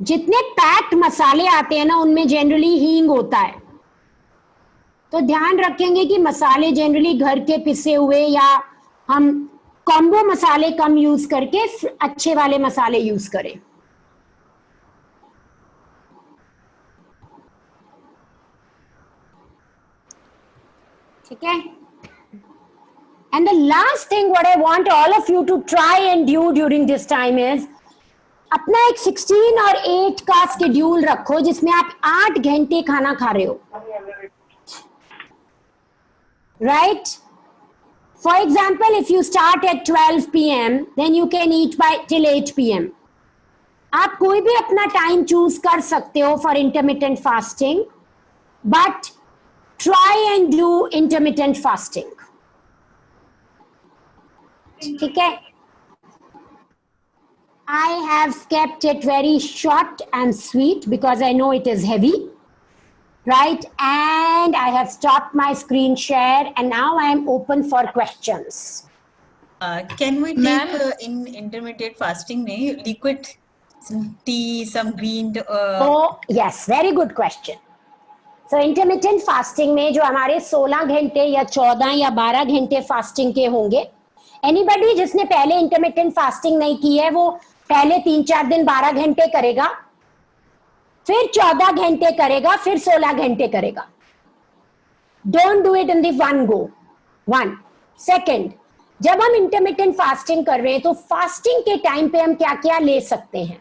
जितने पैक्ड मसाले आते हैं ना उनमें जनरली हींग होता है, तो ध्यान रखेंगे कि मसाले जनरली घर के पिसे हुए या हम कॉम्बो मसाले कम यूज करके अच्छे वाले मसाले यूज करें. ठीक है. And the last thing what I want all of you to try and do during this time is, अपना एक 16 और 8 का स्केड्यूल रखो जिसमें आप 8 घंटे खाना खा रहे हो. Right? For example, if you start at 12 p.m., then you can eat by till 8 p.m. आप कोई भी अपना टाइम चूज कर सकते हो for intermittent fasting, but try and do intermittent fasting. ठीक है? I have kept it very short and sweet because I know it is heavy. Right, and I have stopped my screen share and now I am open for questions. Can we take in intermittent fasting में liquid, some tea, some green? Oh yes, very good question. So intermittent fasting में जो हमारे 16 घंटे या 14 या 12 घंटे fasting के होंगे, anybody जिसने पहले intermittent fasting नहीं की है वो पहले 3-4 दिन 12 घंटे करेगा, फिर 14 घंटे करेगा, फिर 16 घंटे करेगा. Don't do it in the one go. 1 second, जब हम इंटरमिटेंट फास्टिंग कर रहे हैं तो फास्टिंग के टाइम पे हम क्या क्या ले सकते हैं?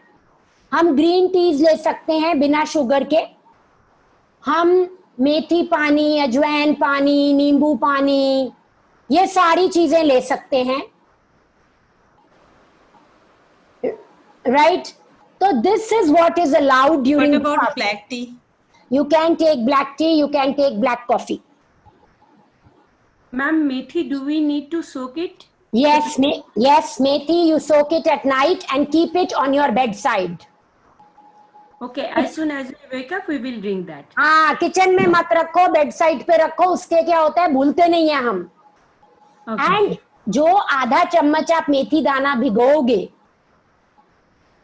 हम ग्रीन टीज ले सकते हैं बिना शुगर के, हम मेथी पानी, अजवाइन पानी, नींबू पानी, ये सारी चीजें ले सकते हैं. Right? So this is what is allowed during. What about fasting. black tea? You can take black tea, you can take black coffee. Ma'am, methi, do we need to soak it? Yes, methi, you soak it at night and keep it on your bedside. Okay, as soon as we wake up, we will drink that. हाँ, kitchen में मत रखो, bedside पे रखो. उसके क्या होता है, भूलते नहीं है हम. एंड जो आधा चम्मच आप मेथी दाना भिगोगे,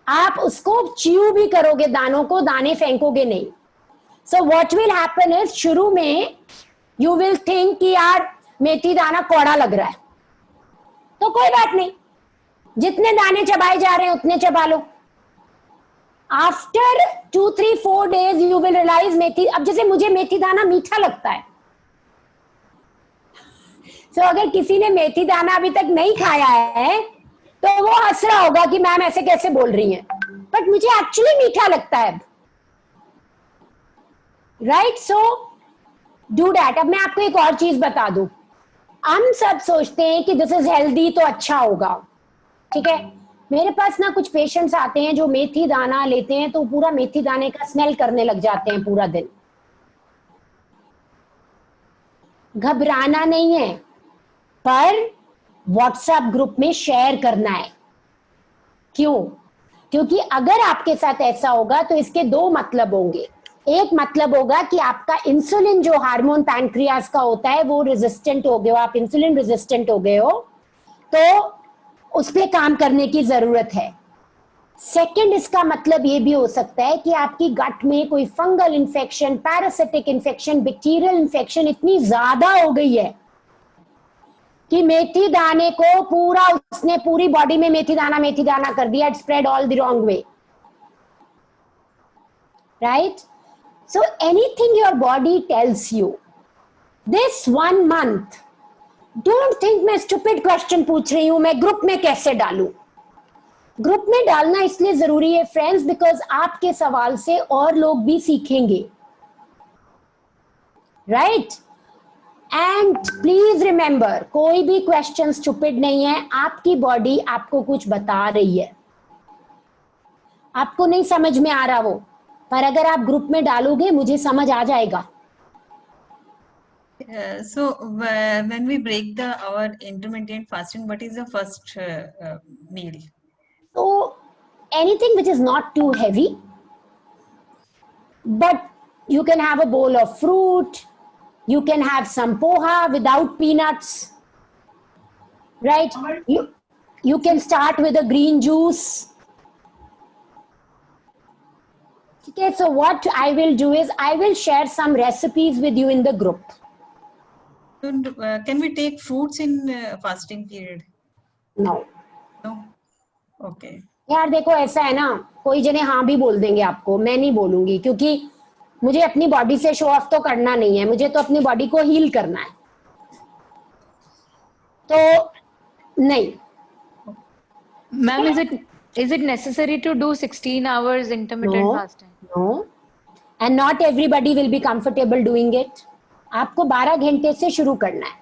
आप उसको च्यू भी करोगे, दानों को, दाने फेंकोगे नहीं. So what will happen is, शुरू में यू विल थिंक कि यार मेथी दाना कौड़ा लग रहा है, तो कोई बात नहीं, जितने दाने चबाए जा रहे हैं उतने चबा लो. After 2-3-4 days you will realise methi, अब जैसे मुझे मेथी दाना मीठा लगता है, सो अगर किसी ने मेथी दाना अभी तक नहीं खाया है तो वो हंस रहा होगा कि मैम ऐसे कैसे बोल रही हैं, बट मुझे एक्चुअली मीठा लगता है. राइट? So do that. अब मैं आपको एक और चीज बता दूं, हम सब सोचते हैं कि दिस इज हेल्दी तो अच्छा होगा. ठीक है, मेरे पास ना कुछ पेशेंट्स आते हैं जो मेथी दाना लेते हैं तो पूरा मेथी दाने का स्मेल करने लग जाते हैं पूरा दिन. घबराना नहीं है, पर व्हाट्सएप ग्रुप में शेयर करना है. क्यों? क्योंकि अगर आपके साथ ऐसा होगा तो इसके 2 मतलब होंगे. एक मतलब होगा कि आपका इंसुलिन जो हार्मोन पैनक्रियास का होता है वो रेजिस्टेंट हो गए हो, आप इंसुलिन रेजिस्टेंट हो गए हो, तो उस पर काम करने की जरूरत है. सेकंड, इसका मतलब ये भी हो सकता है कि आपकी गट में कोई fungal infection, parasitic infection, bacterial infection इतनी ज्यादा हो गई है कि मेथी दाने को पूरा, उसने पूरी बॉडी में मेथी दाना कर दिया. It spread all the wrong way. Right? So anything your body tells you this 1 month, don't think मैं स्टूपिड क्वेश्चन पूछ रही हूं, मैं ग्रुप में कैसे डालूं. ग्रुप में डालना इसलिए जरूरी है फ्रेंड्स, बिकॉज आपके सवाल से और लोग भी सीखेंगे. राइट? एंड प्लीज रिमेंबर, कोई भी क्वेश्चन स्टूपिड नहीं है. आपकी बॉडी आपको कुछ बता रही है, आपको नहीं समझ में आ रहा वो, पर अगर आप ग्रुप में डालोगे मुझे समझ आ जाएगा. So when we break our intermittent fasting, what is the first meal? So anything which is not too heavy, but you can have a bowl of fruit, you can have some poha without peanuts, right? You can start with a green juice. Okay, so what I will do is I will share some recipes with you in the group. And, can we take fruits in fasting period? No. No. Okay. यार देखो ऐसा है ना, कोई जने हाँ भी बोल देंगे आपको, मैं नहीं बोलूंगी, क्योंकि मुझे अपनी बॉडी से शो ऑफ तो करना नहीं है, मुझे तो अपनी बॉडी को हील करना है, तो नहीं. Ma'am, is it necessary to do 16 hours intermittent fasting? No, and not everybody will be comfortable doing it. आपको 12 घंटे से शुरू करना है.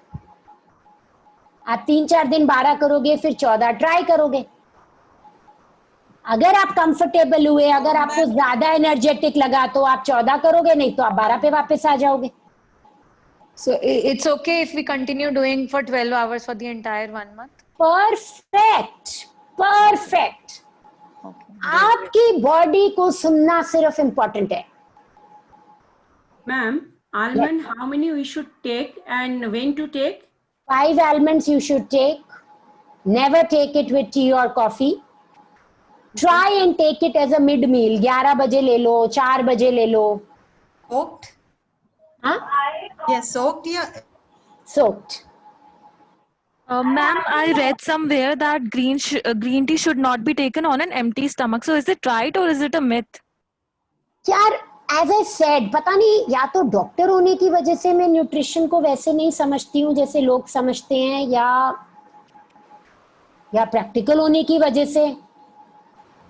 आप 3-4 दिन 12 करोगे, फिर 14 ट्राई करोगे. अगर आप कंफर्टेबल हुए, अगर आपको ज्यादा एनर्जेटिक लगा तो आप 14 करोगे, नहीं तो आप 12 पे वापस आ जाओगे. So it's okay if we continue doing for 12 hours for the entire 1 month? Perfect. Perfect. Okay. आपकी बॉडी को सुनना सिर्फ इम्पोर्टेंट है. Ma'am, almond, how many we should take and when to take? 5 almonds you should take. Never take it with tea or coffee. Try and take it as a mid meal. 11 बजे ले लो, 4 बजे ले लो. Soaked? हाँ? Yes, soaked. Yeah. Soaked. Ma'am, I read somewhere that green tea should not be taken on an empty stomach. So is it right or is it a myth? यार, as I said, पता नहीं, या तो doctor होने की वजह से मैं न्यूट्रिशन को वैसे नहीं समझती हूँ जैसे लोग समझते हैं, या प्रैक्टिकल होने की वजह से.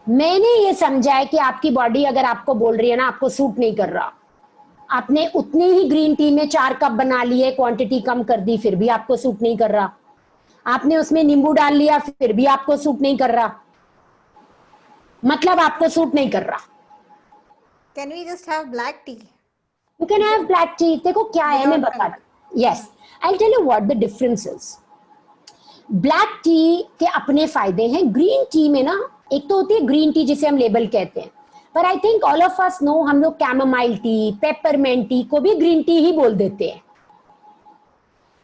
मैंने ये समझा है कि आपकी बॉडी अगर आपको बोल रही है ना आपको सूट नहीं कर रहा, आपने उतनी ही ग्रीन टी में 4 कप बना लिए, क्वांटिटी कम कर दी, फिर भी आपको सूट नहीं कर रहा. आपने उसमें नींबू डाल लिया, फिर भी आपको सूट नहीं कर रहा, मतलब आपको सूट नहीं कर रहा. Can we just have black tea? You can have black tea. देखो क्या है, मैं बता दूं. Yes, I'll tell you what the difference is. Black T के अपने फायदे हैं. ग्रीन टी में ना, एक तो होती है ग्रीन टी जिसे हम लेबल कहते हैं, पर I think all of us know, हम लोग कैमोमाइल टी, पेपरमेंट टी को भी ग्रीन टी ही बोल देते हैं.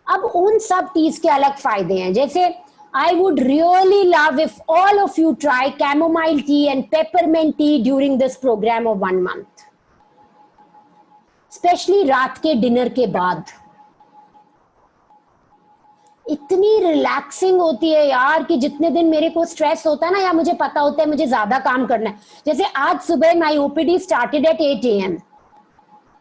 अब उन सब टीज के अलग फायदे हैं. जैसे I would really love if all of you try chamomile tea and peppermint tea during this program of 1 month, specially रात के डिनर के बाद. इतनी रिलैक्सिंग होती है यार कि जितने दिन मेरे को स्ट्रेस होता है ना, या मुझे पता होता है मुझे ज्यादा काम करना है, जैसे आज सुबह माई ओपीडी स्टार्टेड एट 8 AM.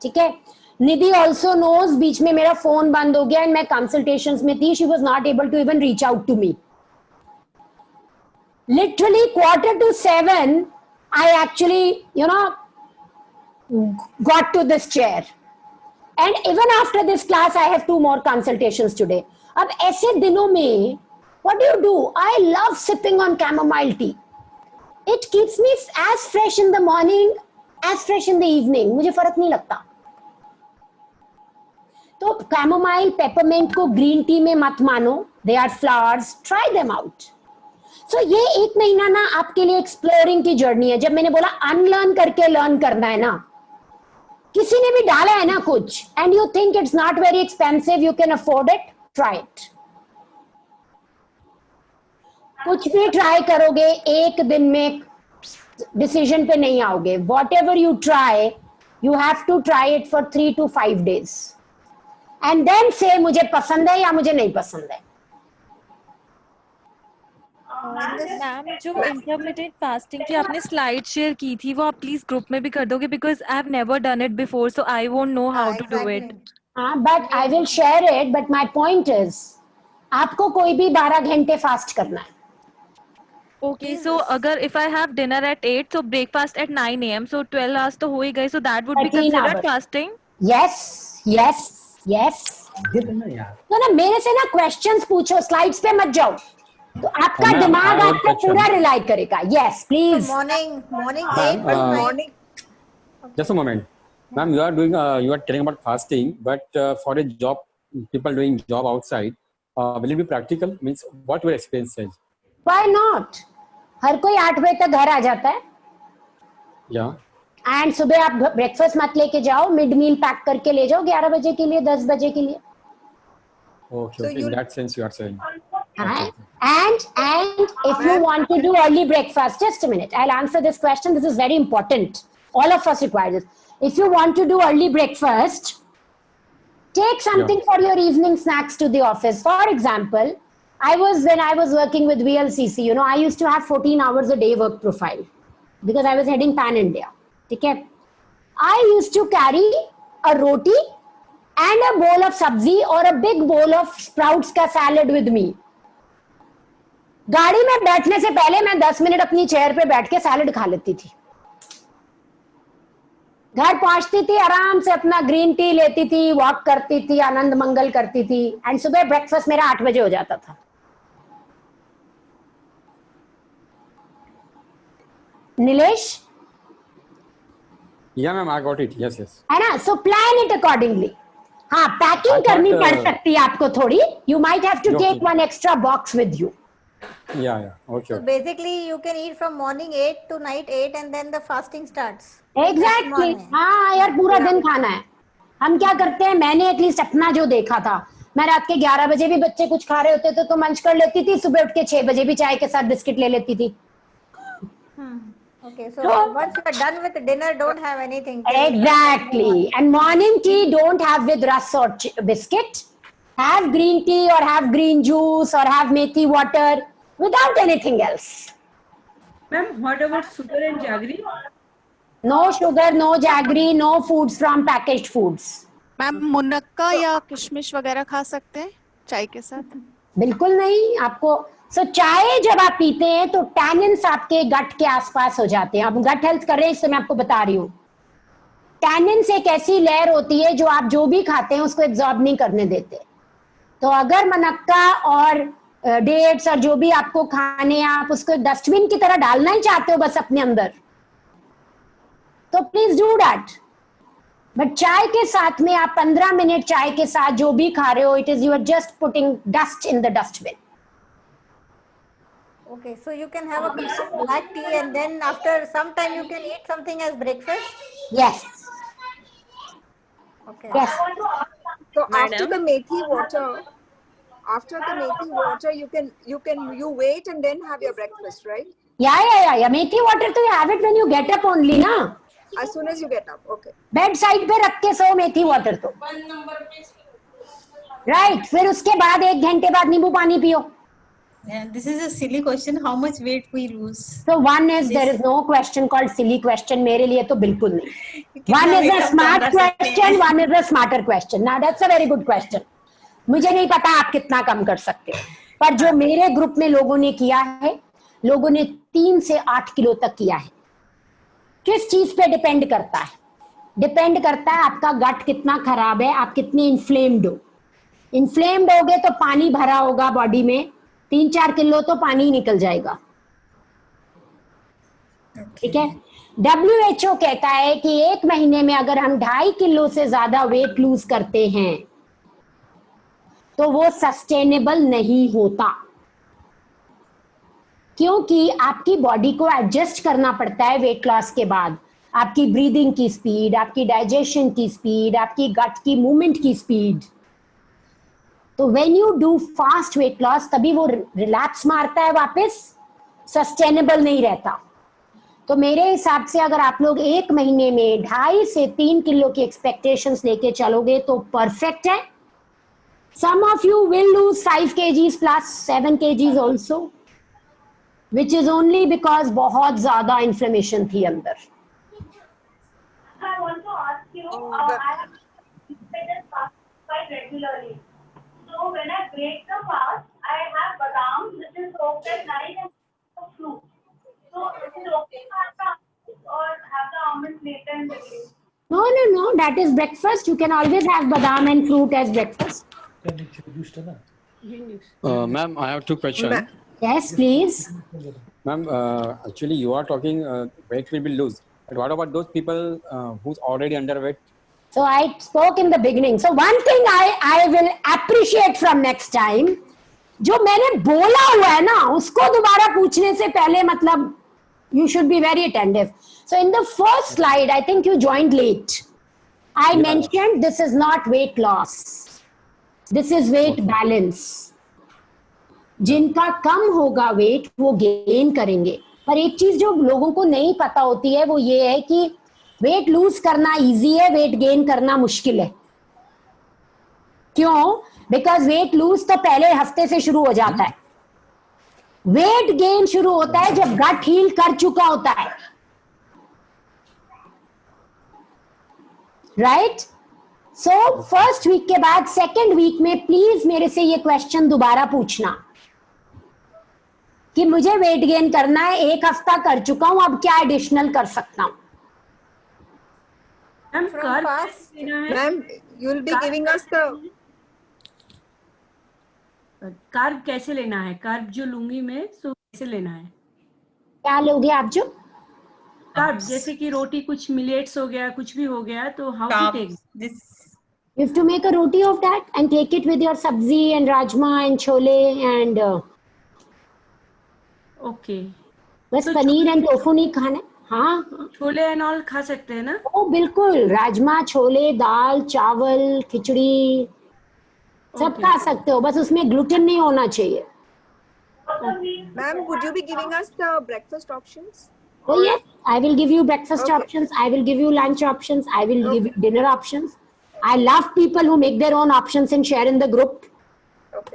ठीक है, निधि ऑल्सो नोज, बीच में मेरा फोन बंद हो गया एंड मैं कंसल्टेशंस में थी. She was not able to even reach out to me. Literally 6:45 I actually got to this chair, and even after this class I have 2 more consultations today. अब ऐसे दिनों में what do? I love sipping on chamomile tea. It keeps me as fresh in the morning as fresh in the evening. मुझे फर्क नहीं लगता. तो chamomile peppermint को ग्रीन टी में मत मानो, they are flowers, try them out. So ये 1 महीना ना आपके लिए एक्सप्लोरिंग की जर्नी है. जब मैंने बोला अनलर्न करके लर्न करना है ना, किसी ने भी डाला है ना कुछ and you think it's not very expensive, you can afford it, try it. कुछ भी ट्राई करोगे, एक दिन में डिसीजन पे नहीं आओगे. Whatever you try, you have to try it for 3 to 5 days and then say मुझे पसंद है या मुझे नहीं पसंद है. मैम, जो इंटरमिटेंट फास्टिंग की आपने स्लाइड शेयर की थी वो आप प्लीज ग्रुप में भी कर दोगे, because I have never done it before, so I won't know how to do it. But I will share it. But my point is, आपको कोई भी 12 घंटे फास्ट करना है. ओके, सो अगर if I have dinner eight 8, so breakfast at 9 AM, so 12 hours तो हो ही गए, so that would be considered fasting. Yes yes yes. तो ना मेरे से ना क्वेश्चंस पूछो, स्लाइड्स पे मत जाओ, तो आपका दिमाग आपको पूरा रिलाई करेगा. Yes please. Morning 8 but morning. Just a moment, ma'am. You are telling about fasting, but for a job people doing job outside, will it be practical? Means what your experience says? Why not? हर कोई 8 बजे तक घर आ जाता है. Yeah. And सुबह आप breakfast मत लेके जाओ, मिड मील पैक करके ले जाओ 11 बजे के लिए, 10 बजे के लिए. Okay, so in that sense you are saying. Okay. And if you want to do early breakfast, just a minute, I'll answer this question. This is very important. All of us require this. If you want to do early breakfast, take something for your evening snacks to the office. For example, when I was working with VLCC, I used to have 14 hours a day work profile because I was heading Pan India. Okay? I used to carry a roti and a bowl of sabzi or a big bowl of sprouts का salad with me. गाड़ी में बैठने से पहले मैं 10 minute अपनी chair पे बैठ के सैलेड खा लेती थी. घर पहुंचती थी, आराम से अपना ग्रीन टी लेती थी, वॉक करती थी, आनंद मंगल करती थी, एंड सुबह ब्रेकफास्ट मेरा 8 बजे हो जाता था. Nilesh? Yeah, ma'am, I got it. Yes. है ना? So plan it accordingly. हाँ, पैकिंग करनी पड़ सकती है आपको थोड़ी. You might have to take one extra box with you. Yeah. Okay. So basically, you can eat from morning 8 to night 8, and then the fasting starts. Exactly. हाँ यार, पूरा दिन खाना है. हम क्या करते हैं, मैंने एटलीस्ट अपना जो देखा था, मैं रात के 11 बजे भी बच्चे कुछ खा रहे होते थे तो मंच कर लेती थी, सुबह उठ के 6 बजे भी चाय के साथ बिस्किट ले लेती थी. Okay, so once you are done with dinner, don't have anything. Exactly. And morning tea don't have with rusk or biscuit. Have green tea or have green juice or have methi water without anything else. Ma'am, what about sugar and jaggery? No sugar, no jaggery, no foods from packaged foods. Ma'am मुनक्का या किशमिश वगैरह खा सकते हैं चाय के साथ? बिल्कुल नहीं. आपको चाय जब आप पीते हैं तो टैनिन्स आपके गट के आसपास हो जाते हैं. आप गट हेल्थ कर रहे हैं, इससे मैं आपको बता रही हूँ. टैनिन्स एक ऐसी लेयर होती है जो आप जो भी खाते हैं उसको एब्जॉर्ब नहीं करने देते. तो अगर मनक्का और डेट्स और जो भी आपको खाने, आप उसको डस्टबिन की तरह डालना ही चाहते हो बस अपने अंदर, तो प्लीज डू दैट. बट चाय के साथ में आप 15 मिनट चाय के साथ जो भी खा रहे हो, it is you are just putting dust in the dustbin. Okay, so you can have a cup of black tea and then after some time you can eat something as breakfast? Yes. Okay. Yes. So after the methi water, you wait and then have your breakfast, right? Yeah. Methi water to you have it when you get up only, na? As soon as you get up, okay. Bedside पे रख के सो मेथी water तो. Right. फिर उसके बाद 1 घंटे बाद नींबू पानी पियो. This is a silly question. How much weight we lose? So one is there is no question called silly question. मेरे लिए तो बिल्कुल नहीं. One is a smart question. One is a smarter question. Now that's a very good question. मुझे नहीं पता आप कितना कम कर सकते हो, पर जो मेरे ग्रुप में लोगों ने किया है, लोगों ने 3 से 8 किलो तक किया है. किस चीज पे डिपेंड करता है? डिपेंड करता है आपका गट कितना खराब है, आप कितने इन्फ्लेम्ड हो. इन्फ्लेम्ड होगे तो पानी भरा होगा बॉडी में, 3-4 किलो तो पानी ही निकल जाएगा. ठीक है. WHO कहता है कि 1 महीने में अगर हम 2.5 किलो से ज्यादा वेट लूज करते हैं तो वो सस्टेनेबल नहीं होता, क्योंकि आपकी बॉडी को एडजस्ट करना पड़ता है वेट लॉस के बाद. आपकी ब्रीदिंग की स्पीड, आपकी डाइजेशन की स्पीड, आपकी गट की मूवमेंट की स्पीड. तो when you do fast weight loss तभी वो रिलैप्स मारता है वापस, सस्टेनेबल नहीं रहता. तो मेरे हिसाब से अगर आप लोग 1 महीने में 2.5 से 3 किलो की एक्सपेक्टेशंस लेके चलोगे तो परफेक्ट है. Some of you will lose 5 kgs plus 7 kgs also, which is only because बहुत ज्यादा inflammation थी अंदर. I want to ask you, I have fast quite regularly. So when I break the fast, I have badam, which is soaked at night, and fruit. So is it okay to have the almonds or have the almonds later in the day? No. That is breakfast. You can always have badam and fruit as breakfast. Ma'am, I have 2 questions. Yes, please. Ma'am, actually you are talking weight will be loose. But what about those people who's already underweight? So I spoke in the beginning. So one thing I will appreciate from next time, जो मैंने बोला हुआ है ना उसको दोबारा पूछने से पहले मतलब you should be very attentive. So in the first slide, I think you joined late. I mentioned this is not weight loss. This is weight balance. जिनका कम होगा वेट वो गेन करेंगे, पर एक चीज जो लोगों को नहीं पता होती है वो ये है कि वेट लूज करना इजी है, वेट गेन करना मुश्किल है. क्यों? बिकॉज वेट लूज तो पहले हफ्ते से शुरू हो जाता है, वेट गेन शुरू होता है जब गट हील कर चुका होता है. राइट? सो फर्स्ट वीक के बाद सेकेंड वीक में प्लीज मेरे से ये क्वेश्चन दोबारा पूछना कि मुझे वेट गेन करना है, एक हफ्ता कर चुका हूं, अब क्या एडिशनल कर सकता हूं. Ma'am, you will be giving us the curve कैसे लेना है, कर्व जो लूंगी मैं सो कैसे लेना है, क्या लोगे आप जो कर्व जैसे कि रोटी कुछ मिलेट्स हो गया कुछ भी हो गया तो how to take this. You have to make a roti of that and take it with your sabzi and rajma and chole and okay. बस पनीर एंड टोफू नहीं खाना. हाँ, छोले एंड ऑल खा सकते हैं ना? ओ बिल्कुल, राजमा, छोले, दाल, चावल, खिचड़ी सब खा सकते हो, बस उसमें ग्लूटेन नहीं होना चाहिए. Ma'am, would you be giving us the breakfast options? Oh yes, I will give you breakfast options, I will give you lunch options, I will give you dinner options. I love people who make their own options and share in the group.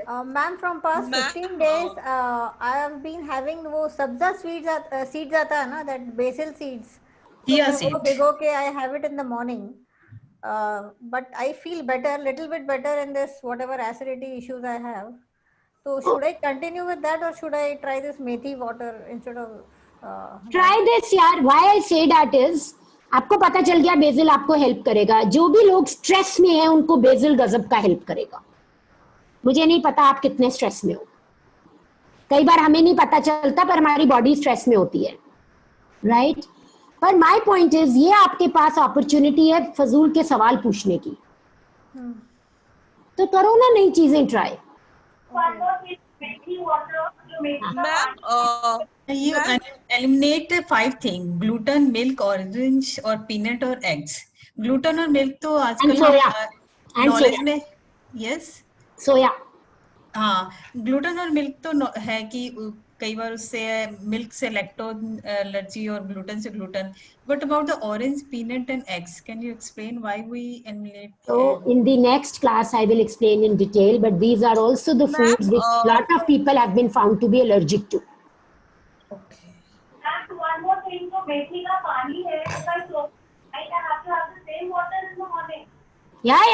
Ma'am, from past 15 days, I have been having वो सब्जा seeds आता है ना, that basil seeds. Chia seed. भिगो के I have it in the morning. But I feel better, little bit better in this whatever acidity issues I have. So should I continue with that or should I try this methi water instead of? Try this यार. Why I say that is, आपको पता चल गया BECIL आपको help करेगा. जो भी लोग स्ट्रेस में हैं उनको बेसिल गजब का हेल्प करेगा. मुझे नहीं पता आप कितने स्ट्रेस में हो, कई बार हमें नहीं पता चलता पर हमारी बॉडी स्ट्रेस में होती है. राइट? पर माय पॉइंट इज ये आपके पास अपॉर्चुनिटी है फजूल के सवाल पूछने की, तो करो ना नई चीजें try. Ma'am, you eliminate 5 things: gluten, milk, orange or peanut or eggs. Gluten और milk तो आजकल नॉलेज में yes. सोया. हाँ, ग्लूटेन और मिल्क तो है कि कई बार उससे मिल्क से लैक्टोज एलर्जी और ग्लूटेन से gluten. What about the orange, peanut and eggs? Can you explain why we eliminate? So in the next class I will explain in detail, but these are also the foods which a lot of people have been found to be allergic to. Okay. And one more thing, so methi ka pani hai, if I soak, I have to have the same water in the morning. Yeah.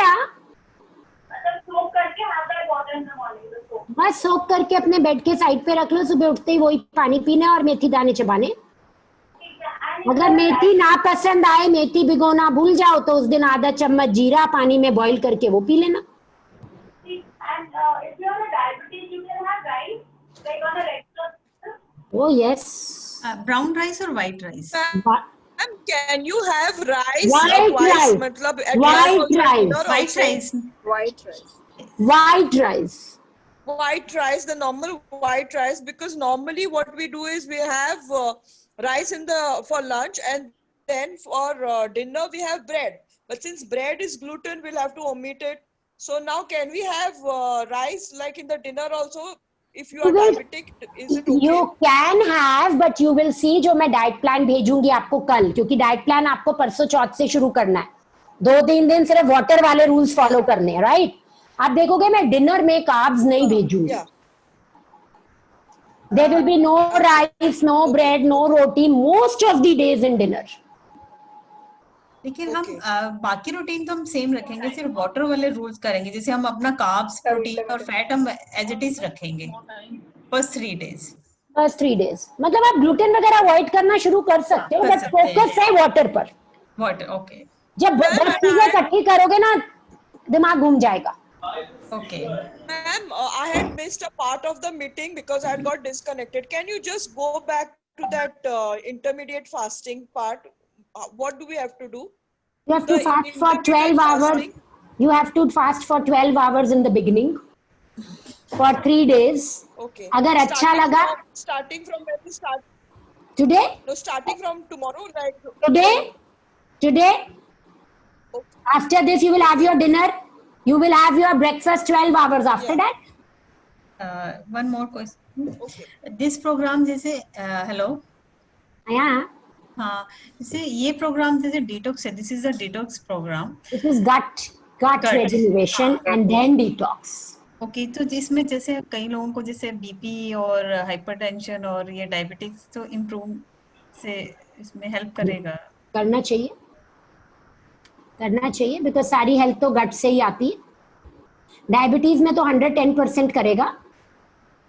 मतलब soak करके have that water in the morning. बस सोक करके अपने bed के side पे रख लो, सुबह उठते ही वही पानी पीना और मेथी दाने चबाने. अगर मेथी ना पसंद आए, मेथी भिगोना भूल जाओ तो उस दिन आधा चम्मच जीरा पानी में बॉईल करके वो पी लेना. And if you have diabetes, you can have rice, like on a regular. Oh yes. Brown rice or white rice? Ma'am, can you have rice? White rice. मतलब White rice. White rice. White rice. White rice. White rice, the normal white rice, because normally what we do is we have rice for lunch and then for dinner we have bread. But since bread is gluten, we'll have to omit it. So now can we have rice like in the dinner also? If you are diabetic, is it okay? You can have, but you will see जो मैं diet plan भेजूंगी आपको कल, क्योंकि diet plan आपको परसों चौथ से शुरू करना है. 2-3 दिन सिर्फ वाटर वाले रूल्स फॉलो करने हैं. राइट? आप देखोगे मैं डिनर में कार्ब्स नहीं भेजूंगी. There will be no rice, no bread, no roti most of the days in dinner. लेकिन हम बाकी रूटीन तो हम सेम रखेंगे, सिर्फ वाटर वाले रूल्स करेंगे. जैसे हम अपना कार्ब्स, प्रोटीन और फैट हम एज इट इज रखेंगे फर्स्ट 3 days. फर्स्ट 3 days मतलब आप ग्लूटेन वगैरह अवॉइड करना शुरू कर सकते हो, बट फोकस है वाटर पर. वाटर. ओके. जब 10 चीजें इकट्ठी करोगे ना दिमाग घूम जाएगा. Okay. Ma'am, I had missed a part of the meeting because I had got disconnected. Can you just go back to that intermediate fasting part? What do we have to do? You have to The fast for intermittent 12 hours. fasting. You have to fast for 12 hours in the beginning for 3 days. Okay. अगर अच्छा लगा Starting from when we start? today, No, starting from tomorrow, like today, after this you will have your dinner. You will have your breakfast 12 hours after that. One more question. This program जैसे hello. Yeah. हाँ, जैसे ये programme जैसे detox है. This is a detox program. This is gut regeneration and then detox. Okay, तो जिसमें जैसे कई लोगों को जैसे बीपी और हाइपरटेंशन और ये डायबिटिक्स तो इम्प्रूव से इसमें हेल्प करेगा. करना चाहिए बिकॉज सारी हेल्थ तो गट से ही आती है. डायबिटीज में तो 110% करेगा.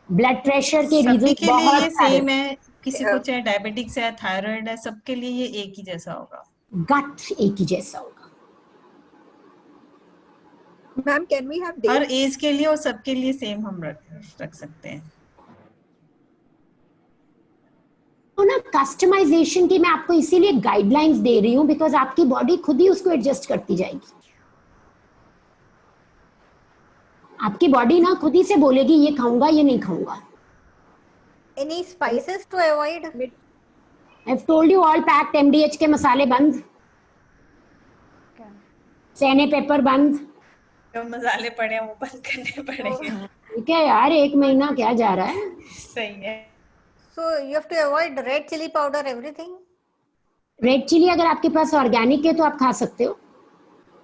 ब्लड प्रेशर के रीजन के लिए बहुत ये सारे. सेम है. किसी को चाहे डायबिटिक्स है, थायराइड है, सबके लिए ये एक ही जैसा होगा. गट एक ही जैसा होगा. मैम कैन वी हैव हर एज के लिए और सबके लिए सेम हम रख सकते हैं. तो ना कस्टमाइजेशन की मैं आपको इसीलिए गाइडलाइंस दे रही हूँ बिकॉज आपकी बॉडी खुद ही उसको एडजस्ट करती जाएगी. आपकी बॉडी ना खुद ही से बोलेगी ये खाऊंगा ये नहीं खाऊंगा. Any spices to avoid? I've told you all packed MDH के मसाले बंद. सेने पेपर बंद. जो मसाले पड़े हैं वो बंद करने पड़ेंगे. ठीक है यार, 1 महीना क्या जा रहा है. सही है. So you have to avoid red chili powder, everything. Red chili अगर आपके पास ऑर्गेनिक है तो आप खा सकते हो.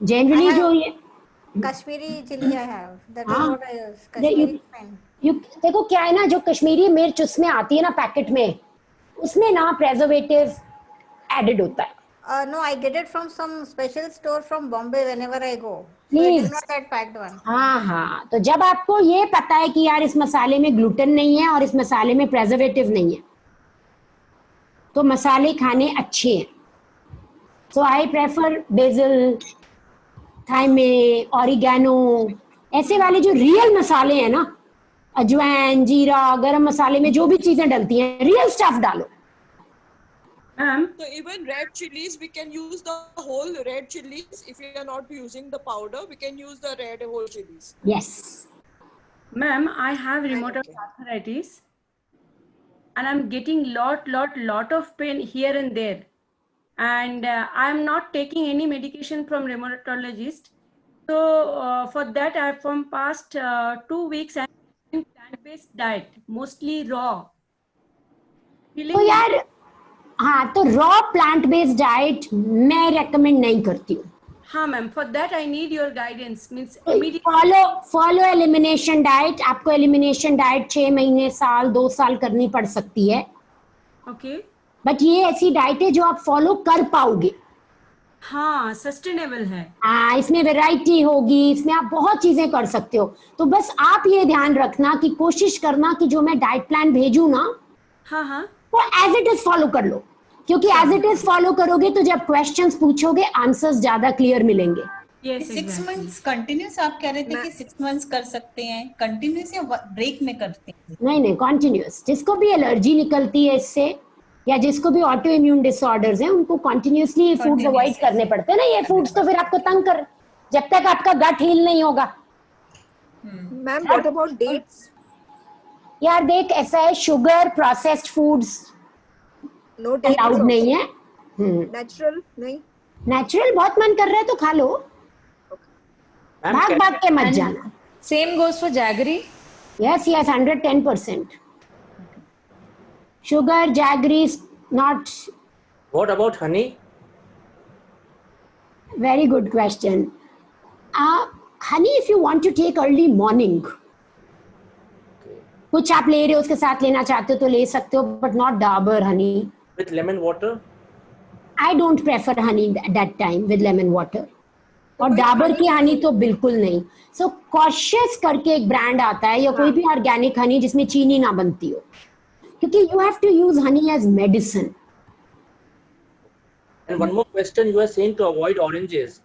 जनरली जो ये Kashmiri chili I have. That is हाँ. what I use. Kashmiri fine. देखो क्या है ना, जो कश्मीरी मिर्च उसमें आती है ना पैकेट में, उसमें ना प्रेजर्वेटिव एडेड होता है. No, I get it from some special store from Bombay whenever I go. Please. So it is not that packed one. हाँ, तो जब आपको ये पता है कि यार इस मसाले में ग्लूटेन नहीं है और इस मसाले में प्रेजर्वेटिव नहीं है, तो मसाले खाने अच्छे हैं. सो आई प्रेफर बेसिल, थाइमे, ऑरिगेनो, ऐसे वाले जो रियल मसाले हैं ना, अजवाइन, जीरा, गरम मसाले में जो भी चीजें डलती हैं, रियल स्टफ डालो. So even red chilies, we can use the whole red chilies. If we are not using the powder, we can use the red whole chilies. Yes. Ma'am, I have rheumatoid arthritis and I'm getting lot of pain here and there. And I'm not taking any medication from rheumatologist. So for that, I from past 2 weeks, I'm doing plant-based diet, mostly raw. तो यार हाँ, तो raw plant based diet मैं recommend नहीं करती हूँ. हाँ ma'am, for that I need your guidance. Means follow elimination diet. आपको एलिमिनेशन डाइट 6 महीने, साल, 2 साल करनी पड़ सकती है. ओके. बट ये ऐसी डाइट है जो आप फॉलो कर पाओगे. हाँ, सस्टेनेबल है. हाँ, इसमें वैरायटी होगी, इसमें आप बहुत चीजें कर सकते हो. तो बस आप ये ध्यान रखना कि कोशिश करना कि जो मैं डाइट प्लान भेजूं ना, हाँ, वो एज इट इज फॉलो कर लो. क्योंकि एज इट इज फॉलो करोगे तो जब क्वेश्चंस पूछोगे आंसर्स ज्यादा क्लियर मिलेंगे. 6 months कंटिन्यूस आप कह रहे थे कि 6 months कर सकते हैं कंटिन्यूस या ब्रेक में करते हैं? नहीं, कंटिन्यूस. जिसको भी एलर्जी निकलती है इससे या जिसको भी ऑटो इम्यून डिसऑर्डर्स हैं, उनको कंटिन्यूसली फूड्स अवॉइड करने पड़ते हैं ना. ये फूड्स तो फिर आपको तंग कर, जब तक आपका गट हील नहीं होगा. Ma'am what about dates? यार देख, ऐसा है, sugar, processed foods no allowed नहीं है. नेचुरल नहीं. नेचुरल बहुत मन कर रहा है तो खा लो. भाग के मत जाना. Same goes for jaggery. Yes, 110%. Sugar, jaggery is not. What about honey? Very good question. Honey, if you want to take early morning, कुछ आप ले रहे हो उसके साथ लेना चाहते हो तो ले सकते हो, but not Dabur honey. With lemon water? I don't prefer honey at that time with lemon water. और डाबर की हनी तो बिल्कुल नहीं. सो कॉशियस करके एक ब्रांड आता है या कोई भी ऑर्गेनिक हनी जिसमें चीनी ना बनती हो, क्योंकि you have to use honey as medicine. And one more question, you are saying to avoid oranges,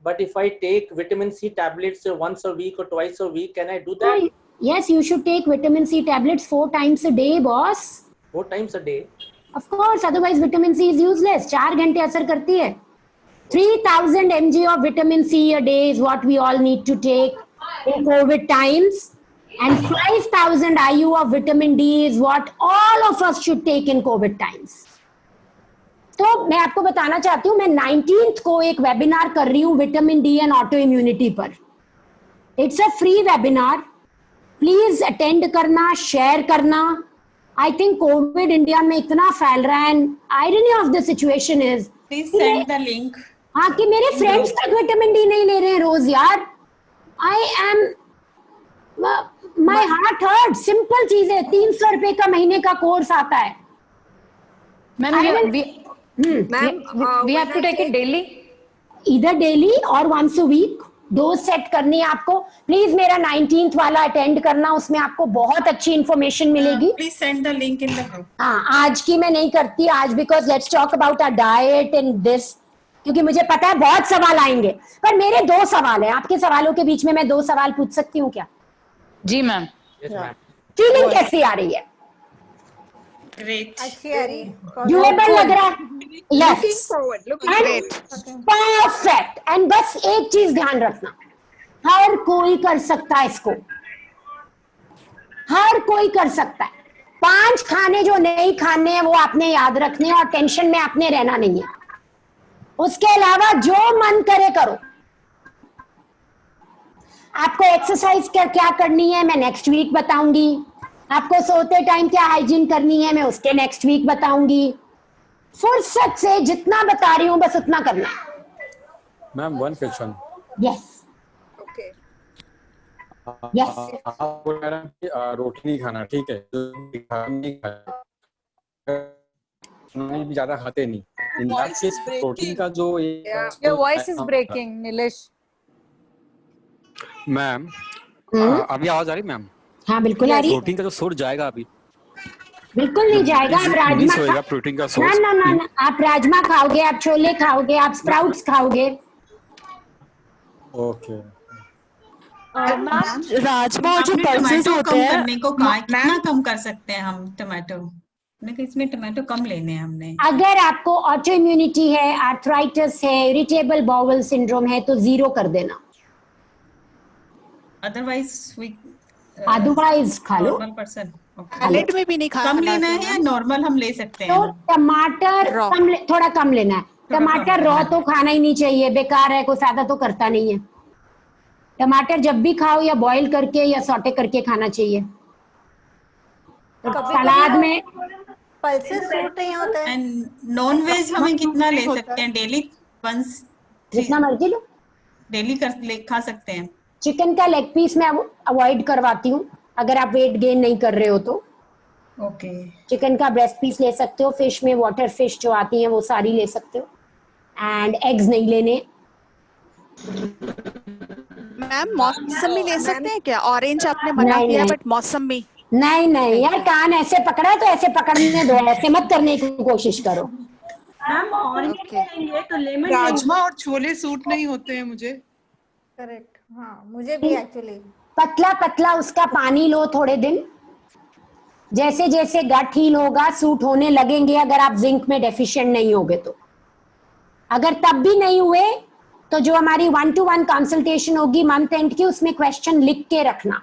but if I take vitamin C tablets once a week or twice a week, can I do that? Yes, you should take vitamin C tablets 4 times a day, boss. 4 times a day? Of course, otherwise vitamin C is useless. 4 घंटे असर करती है. 3000 mg of vitamin C a day is what we all need to take in COVID times, and 5000 IU of vitamin D is what all of us should take in COVID times. तो मैं आपको बताना चाहती हूँ, मैं 19th को एक webinar कर रही हूँ vitamin D and autoimmunity पर. It's a free webinar, please attend करना, शेयर करना. आई थिंक कोविड इंडिया में इतना फैल रहा है, and irony of the situation is, please send the link. हाँ, कि मेरे फ्रेंड्स तक विटामिन डी नहीं ले रहे हैं रोज यार. I am, my heart hurt. Simple चीज है, 300 रुपए का महीने का कोर्स आता है. Ma'am, we have to take it daily? Either daily or once a week. Dose set करनी है आपको. प्लीज मेरा 19th वाला अटेंड करना, उसमें आपको बहुत अच्छी इंफॉर्मेशन मिलेगी. Please send the link in the group. हाँ, आज की मैं नहीं करती आज, because let's talk about our diet and this, क्योंकि मुझे पता है बहुत सवाल आएंगे. पर मेरे 2 सवाल हैं. आपके सवालों के बीच में मैं 2 सवाल पूछ सकती हूँ क्या? जी मैम. फीलिंग कैसी आ रही है? Great. अच्छी आ रही है. ड्यूरेबल लग रहा है? Looking Yes. forward. Looking And great. perfect. And बस एक चीज ध्यान रखना, हर कोई कर सकता है इसको. हर कोई कर सकता है. 5 खाने जो नहीं खाने हैं वो आपने याद रखने हैं, और टेंशन में आपने रहना नहीं है. उसके अलावा जो मन करे करो. आपको एक्सरसाइज क्या करनी है मैं नेक्स्ट वीक बताऊंगी. आपको सोते टाइम क्या हाइजीन करनी है मैं उसके नेक्स्ट वीक बताऊंगी. फुर्सत से जितना बता रही हूँ बस उतना करना. Ma'am, one question. Yes. Okay. Yes. आप बोल रहे हैं कि रोटी नहीं खाना, ठीक है, नहीं भी ज्यादा खाते नहीं. इन दैट केस प्रोटीन का जो Your voice is breaking, Nilesh. Ma'am, अभी आवाज आ रही मैम? हाँ बिल्कुल आ रही है. प्रोटीन का जो सोर्स जाएगा अभी? बिल्कुल नहीं जाएगा. आप राजमा प्रोटीन का ना सोर्स? ना ना ना, आप राजमा खाओगे, आप छोले खाओगे, आप स्प्राउट्स खाओगे. ओके. मैम राजमा और जो पल्सेस होते हैं, करने को कितना कम कर सकते हैं हम टमाटो? इसमें टमाटो कम लेने हैं हमने. अगर आपको ऑटो इम्यूनिटी है, आर्थराइटिस है, इरिटेबल बाउल सिंड्रोम है तो 0 कर देना. अदरवाइज खा लो. नॉर्मल पर्सन सैलेड में भी नहीं खाना. कम लेना है या नॉर्मल हम ले सकते हैं? तो टमाटर थोड़ा कम लेना है. टमाटर रॉ तो खाना ही नहीं चाहिए, बेकार है, कोई फायदा तो करता नहीं है. टमाटर जब भी खाओ या बॉईल करके या सॉटे करके खाना चाहिए. सलाद में पल्सेस सूट नहीं होते. एंड नॉन वेज हमें कितना ले सकते हैं डेली? वंस जितना मर्जी लो. डेली खा सकते हैं. चिकन का लेग पीस मैं अवॉइड करवाती हूँ अगर आप वेट गेन नहीं कर रहे हो तो. ओके. चिकन का ब्रेस्ट पीस ले सकते हो. फिश में वाटर फिश जो आती हैं वो सारी ले सकते हो. एंड एग्स नहीं लेने. मैम मौसमी ले सकते हैं क्या? ऑरेंज आपने मना किया बट मौसमी नहीं यार, कान ऐसे पकड़ा है तो ऐसे पकड़ने दो, ऐसे मत करने की कोशिश करो. मैम ऑरेंज लेंगे तो लेमन. राजमा और छोले सूट नहीं होते हैं मुझे. करेक्ट. हाँ मुझे भी एक्चुअली. पतला पतला उसका पानी लो थोड़े दिन. जैसे जैसे गट हील होगा सूट होने लगेंगे, अगर आप जिंक में डेफिशिएंट नहीं होगे तो. अगर तब भी नहीं हुए तो जो हमारी 1-to-1 कंसल्टेशन होगी मंथ एंड की, उसमें क्वेश्चन लिख के रखना.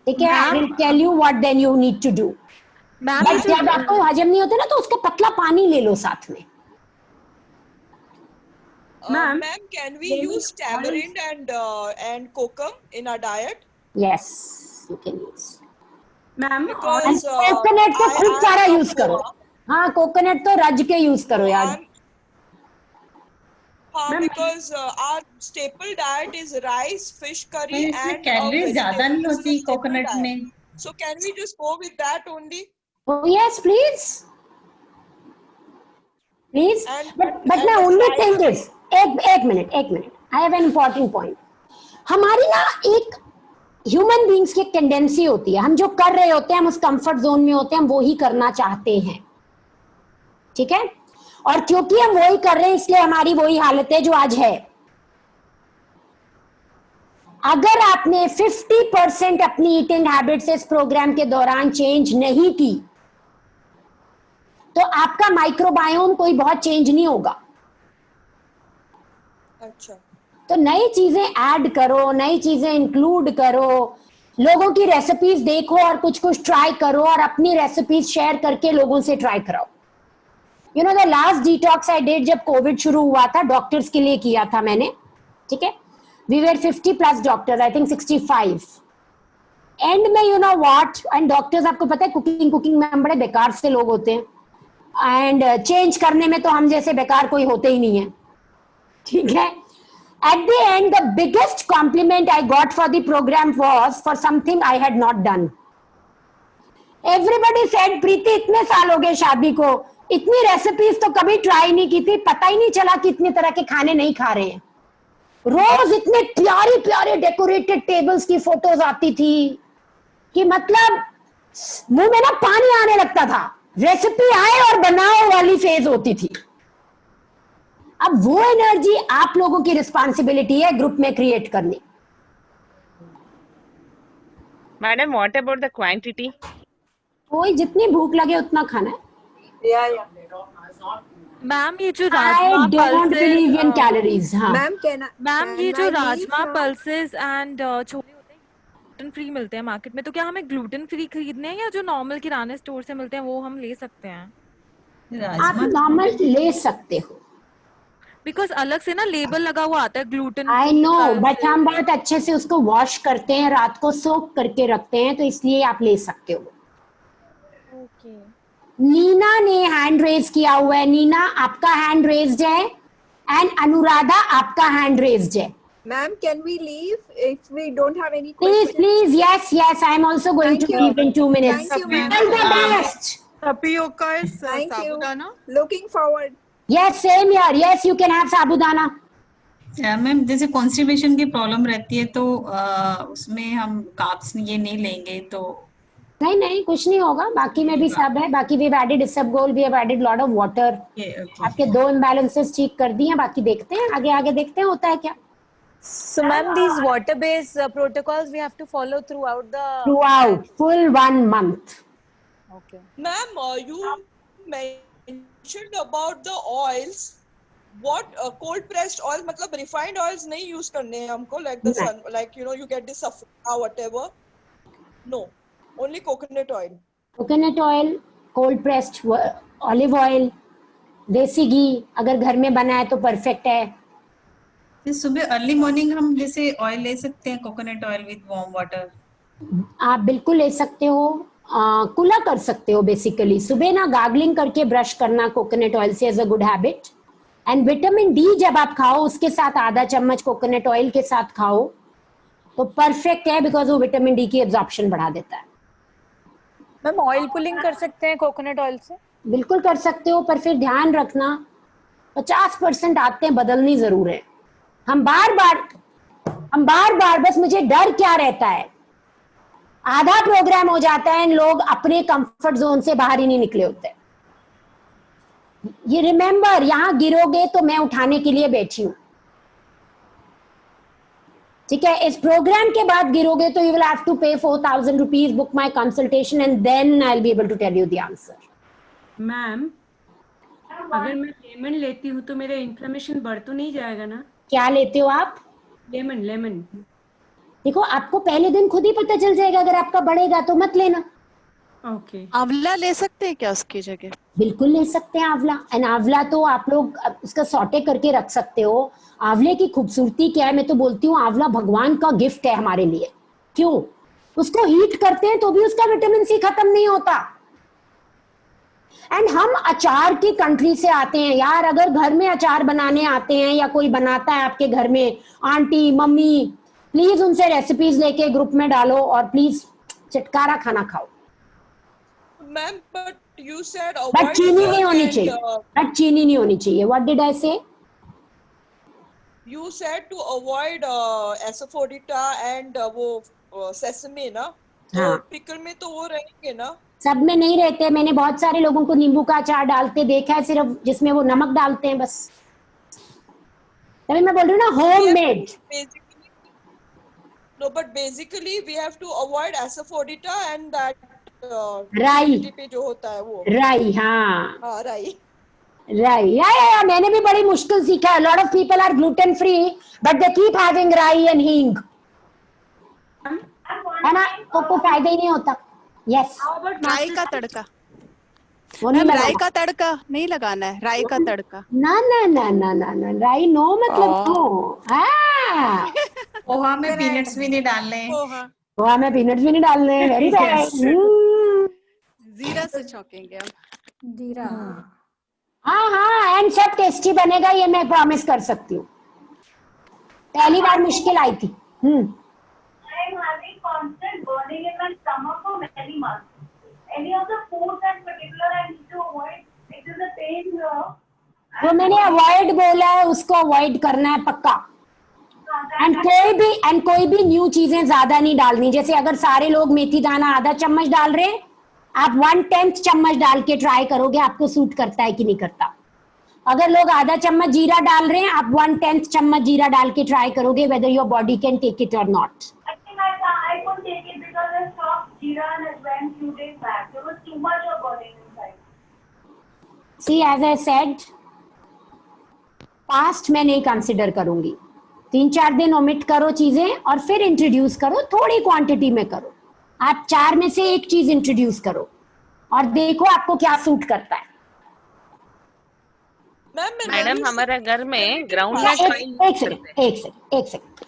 ठीक है? I will tell you what then you need to do. But जब आपको हजम नहीं होता ना तो उसका पतला पानी ले लो साथ में. Ma'am, can we use tamarind and kokum in our diet? Yes, you can use. Ma'am Because coconut तो खूब सारा यूज करो. हाँ, कोकोनट तो रज के यूज करो यार. Because our staple diet is rice, fish curry, and calories ज्यादा नहीं होती कोकोनट में. So can we just go with that only? Oh yes, please. But my only thing is, एक minute. I have an important point. हमारी ना एक human beings की tendency होती है, हम जो कर रहे होते हैं हम उस कंफर्ट जोन में होते हैं, हम वो ही करना चाहते हैं. ठीक है? और क्योंकि हम वही कर रहे हैं इसलिए हमारी वही हालत है जो आज है. अगर आपने 50% अपनी ईटिंग हैबिट्स इस प्रोग्राम के दौरान चेंज नहीं की तो आपका माइक्रोबायोम कोई बहुत चेंज नहीं होगा. अच्छा, तो नई चीजें ऐड करो, नई चीजें इंक्लूड करो, लोगों की रेसिपीज देखो और कुछ कुछ ट्राई करो और अपनी रेसिपीज शेयर करके लोगों से ट्राई कराओ. You know the last detox I did जब कोविड शुरू हुआ था, डॉक्टर्स के लिए किया था मैंने, ठीक है. We were 50+ doctors, I think 65. And में you know what, and doctors आपको पता है कुकिंग में हम बड़े बेकार से लोग होते हैं, एंड चेंज करने में तो हम जैसे बेकार कोई होते ही नहीं है, ठीक है. At the end, the biggest compliment I got for the program was for something I had not done. Everybody said, प्रीति इतने साल हो गए शादी को, इतनी रेसिपीज तो कभी ट्राई नहीं की थी, पता ही नहीं चला कि इतने तरह के खाने नहीं खा रहे हैं. रोज इतने प्यारे प्यारे डेकोरेटेड टेबल्स की फोटोज आती थी कि मतलब मुंह में ना पानी आने लगता था. रेसिपी आए और बनाओ वाली फेज होती थी. अब वो एनर्जी आप लोगों की रिस्पॉन्सिबिलिटी है ग्रुप में क्रिएट करनी. Madam what about the quantity? कोई जितनी भूख लगे उतना खाना है. मैम ये जो I rajma don't believe in calories. हाँ. मैम ये जो राजमा पल्सेस एंड छोले होते हैं ग्लूटेन फ्री मिलते हैं मार्केट में, तो क्या हमें ग्लूटेन फ्री खरीदने हैं या जो नॉर्मल किराने स्टोर से मिलते हैं वो हम ले सकते हैं? आप नॉर्मल ले सकते हो, बिकॉज अलग से ना लेबल लगा हुआ आता है ग्लूटेन. आई नो, बट हम बहुत अच्छे से उसको वॉश करते हैं, रात को सोक करके रखते हैं, तो इसलिए आप ले सकते हो. नीना ने हैंड रेज किया हुआ है. नीना आपका हैंड रेज्ड है एंड अनुराधा आपका हैंड रेज्ड है. Ma'am, can we leave if we don't have any Please, questions? please, yes, I am also going Thank to you. leave in 2 minutes. Thank you, ma'am. All the best. Tapioca is Thank you. sabudana. Looking forward. Yes, same here. Yes, you can have sabudana. Ma'am जैसे constipation की problem रहती है तो उसमें हम carbs ये नहीं लेंगे तो नहीं कुछ नहीं होगा. बाकी में भी सब है. बाकी we have added isabgol, we have added lot of water. आपके 2 इम्बैलेंसेस ठीक कर दिए हैं. बाकी देखते हैं आगे देखते हैं होता है क्या. So ma'am, these water-based protocols we have to follow throughout full 1 month. Okay. Ma'am, you mentioned about the oils. What cold pressed oil? मतलब refined oils नहीं use करने हैं हमको, like the sun, like you know you get this saffron whatever. No, only coconut oil. Coconut oil, cold pressed olive oil, देसी घी अगर घर में बना है तो परफेक्ट है. सुबह अर्ली मॉर्निंग हम जैसे ऑयल ले सकते हैं coconut oil with warm water. आप बिल्कुल ले सकते हो. कुला कर सकते हो. बेसिकली सुबह ना गार्गलिंग करके ब्रश करना कोकोनट ऑयल से, as a good habit. And vitamin D जब आप खाओ उसके साथ आधा चम्मच कोकोनट ऑयल के साथ खाओ तो परफेक्ट है, बिकॉज वो विटामिन डी की एब्जॉर्प्शन बढ़ा देता है. मैम ऑयल पुलिंग कर सकते हैं कोकोनट ऑयल से? बिल्कुल कर सकते हो, पर फिर ध्यान रखना 50% आदतें बदलनी जरूर है. हम बार बार बस मुझे डर क्या रहता है, आधा प्रोग्राम हो जाता है लोग अपने कंफर्ट जोन से बाहर ही नहीं निकले होते. ये रिमेंबर, यहां गिरोगे तो मैं उठाने के लिए बैठी हूं. ठीक है, इस प्रोग्राम के बाद गिरोगे तो you will have to pay 4,000 rupees, book my consultation and then I will be able to tell you the answer. Ma'am अगर मैं लेमन लेती हूँ तो मेरा इन्फ्लेमेशन बढ़ तो नहीं जाएगा ना? क्या लेते हो आप? लेमन. देखो आपको पहले दिन खुद ही पता चल जाएगा. अगर आपका बढ़ेगा तो मत लेना. ओके. आंवला ले सकते हैं क्या उसकी जगह? बिल्कुल ले सकते हैं आंवला. एंड आंवला तो आप लोग उसका सॉटे करके रख सकते हो. आंवले की खूबसूरती क्या है, मैं तो बोलती हूँ आंवला भगवान का गिफ्ट है हमारे लिए. क्यों? उसको हीट करते हैं तो भी उसका विटामिन सी खत्म नहीं होता. एंड हम अचार की कंट्री से आते हैं यार. अगर घर में अचार बनाने आते हैं या कोई बनाता है आपके घर में, आंटी मम्मी, प्लीज उनसे रेसिपीज लेके ग्रुप में डालो और प्लीज चटकारा खाना खाओ. Ma'am but you said but चीनी नहीं होनी चाहिए. बट चीनी नहीं होनी चाहिए. व्हाट डिड आई से? You said to avoid asafoetida and वो sesame ना. तो पिकल में तो वो रहेंगे ना? सब में नहीं रहते. मैंने बहुत सारे लोगों को नींबू का अचार डालते देखा है, सिर्फ जिसमें वो नमक डालते हैं बस. तभी मैं बोल रही हूँ ना, home made. No, but basically we have to avoid asafoetida and that राई पे जो होता है वो राई. हाँ राई. Right. Yeah. मैंने भी बड़ी मुश्किल सीखा है. A lot of people are gluten free, but they keep having rye and hing. है ना? तो कोई फायदा ही नहीं होता. Yes. राई का तड़का. वो नहीं मैम राई लगाना. का तड़का नहीं लगाना है. राई का तड़का. ना ना ना ना ना ना. राई नो मतलब नो. हाँ. पोहा में पीनट्स भी नहीं डालने. पोहा में पीनट्स भी नहीं डालने. Very bad. जीरा से छौंकेंगे हम. जीरा. हाँ एंड सब टेस्टी बनेगा ये मैं प्रॉमिस कर सकती हूँ. पहली बार मुश्किल आई थी. I'm having constant burning in my stomach for many months. Any of the foods in particular I need to avoid. It is a pain here. जो मैंने अवॉइड बोला है उसको अवॉइड करना है पक्का. एंड कोई भी न्यू चीजें ज्यादा नहीं डालनी. जैसे अगर सारे लोग मेथी दाना आधा चम्मच डाल रहे हैं, आप 1/10 चम्मच डाल के ट्राई करोगे आपको सूट करता है कि नहीं करता. अगर लोग आधा चम्मच जीरा डाल रहे हैं, आप 1/10 चम्मच जीरा डाल के ट्राई करोगे whether your body can take it और not. I think I couldn't take it because I stopped jeera and ajwain few days back. There was too much of burning inside. See, as I said, past में नहीं consider करूंगी. 3-4 दिन omit करो चीजें और फिर introduce करो. थोड़ी क्वांटिटी में करो. आप 4 में से एक चीज इंट्रोड्यूस करो और देखो आपको क्या सूट करता है. मैडम हमारे घर में ग्राउंडनट ऑयल. एक सेकंड.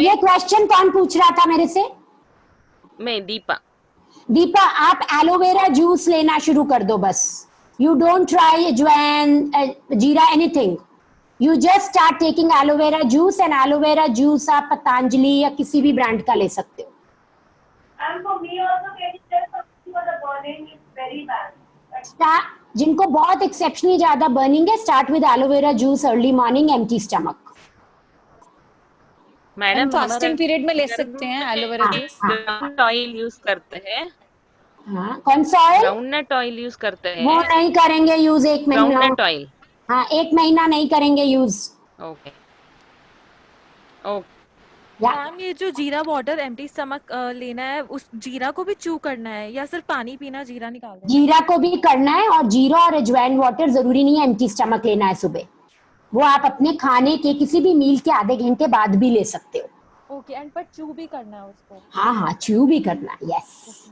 ये क्वेश्चन कौन पूछ रहा था मेरे से? मैं दीपा आप एलोवेरा जूस लेना शुरू कर दो बस. यू डोंट ट्राई अजवाइन जीरा anything. You just start taking aloe vera juice and aloe vera juice आप पतंजलि या किसी भी ब्रांड का ले सकते हो. And for me also, can you tell something for the burning is very bad. जिनको बहुत एक्सेप्शनली ज्यादा बर्निंग है, start with aloe vera juice early morning empty stomach. Madam fasting period में ले सकते हैं aloe vera juice. Groundnut oil use करते हैं. हाँ कौन सा ऑयल? ग्राउंडनट ऑयल यूज करते हैं. वो नहीं करेंगे यूज 1 महीना. Groundnut oil. हाँ 1 महीना नहीं करेंगे यूज. ओके. मैम ये जो जीरा वाटर एम्प्टी स्टमक लेना है, उस जीरा को भी च्यू करना है या सिर्फ पानी पीना, जीरा निकालना? जीरा को भी करना है और जीरा और अजवाइन वाटर जरूरी नहीं है एम्प्टी स्टमक लेना है सुबह. वो आप अपने खाने के किसी भी मील के आधे घंटे बाद भी ले सकते हो. ओके. एंड पर च्यू भी करना है उसको? हाँ च्यू भी करना है. यस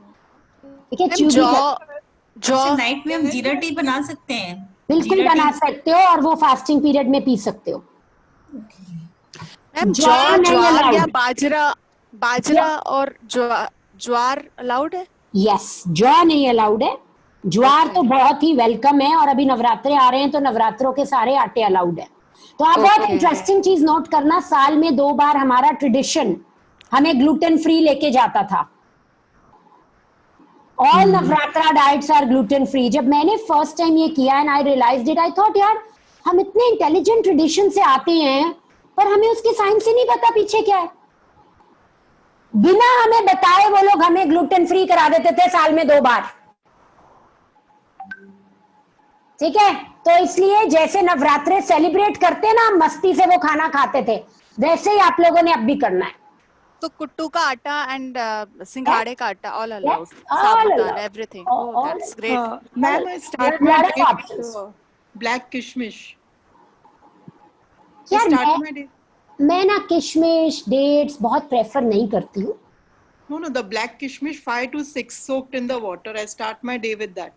ठीक है. च्यू जो नाइट में हम जीरा टी बना सकते हैं. बिल्कुल बना सकते हो और वो फास्टिंग पीरियड में पी सकते हो. मैम ज्वार या बाजरा और ज्वार अलाउड है? यस ज्वार नहीं अलाउड है. ज्वार तो बहुत ही वेलकम है और अभी नवरात्रे आ रहे हैं तो नवरात्रों के सारे आटे अलाउड है. तो आप बहुत इंटरेस्टिंग चीज नोट करना, साल में 2 बार हमारा ट्रेडिशन हमें ग्लूटेन फ्री लेके जाता था. All Navratra diets are gluten free. जब मैंने फर्स्ट टाइम ये किया and I realised it, I thought यार हम इतने इंटेलिजेंट ट्रेडिशन से आते हैं पर हमें उसकी साइंस ही नहीं पता पीछे क्या है. बिना हमें बताए वो लोग हमें ग्लूटेन फ्री करा देते थे साल में 2 बार. ठीक है. तो इसलिए जैसे नवरात्रे सेलिब्रेट करते ना, मस्ती से वो खाना खाते थे, वैसे ही आप लोगों ने अब भी करना है. तो कुट्टू का आटा एंड सिंघाड़े का आटा all allowed. Sabudana everything. Oh that's great. Ma'am I start black किशमिश. यार मैं ना किशमिश डेट्स बहुत प्रेफर नहीं करती हूँ. No, the black kishmish 5 to 6 soaked in the water. I start my day with that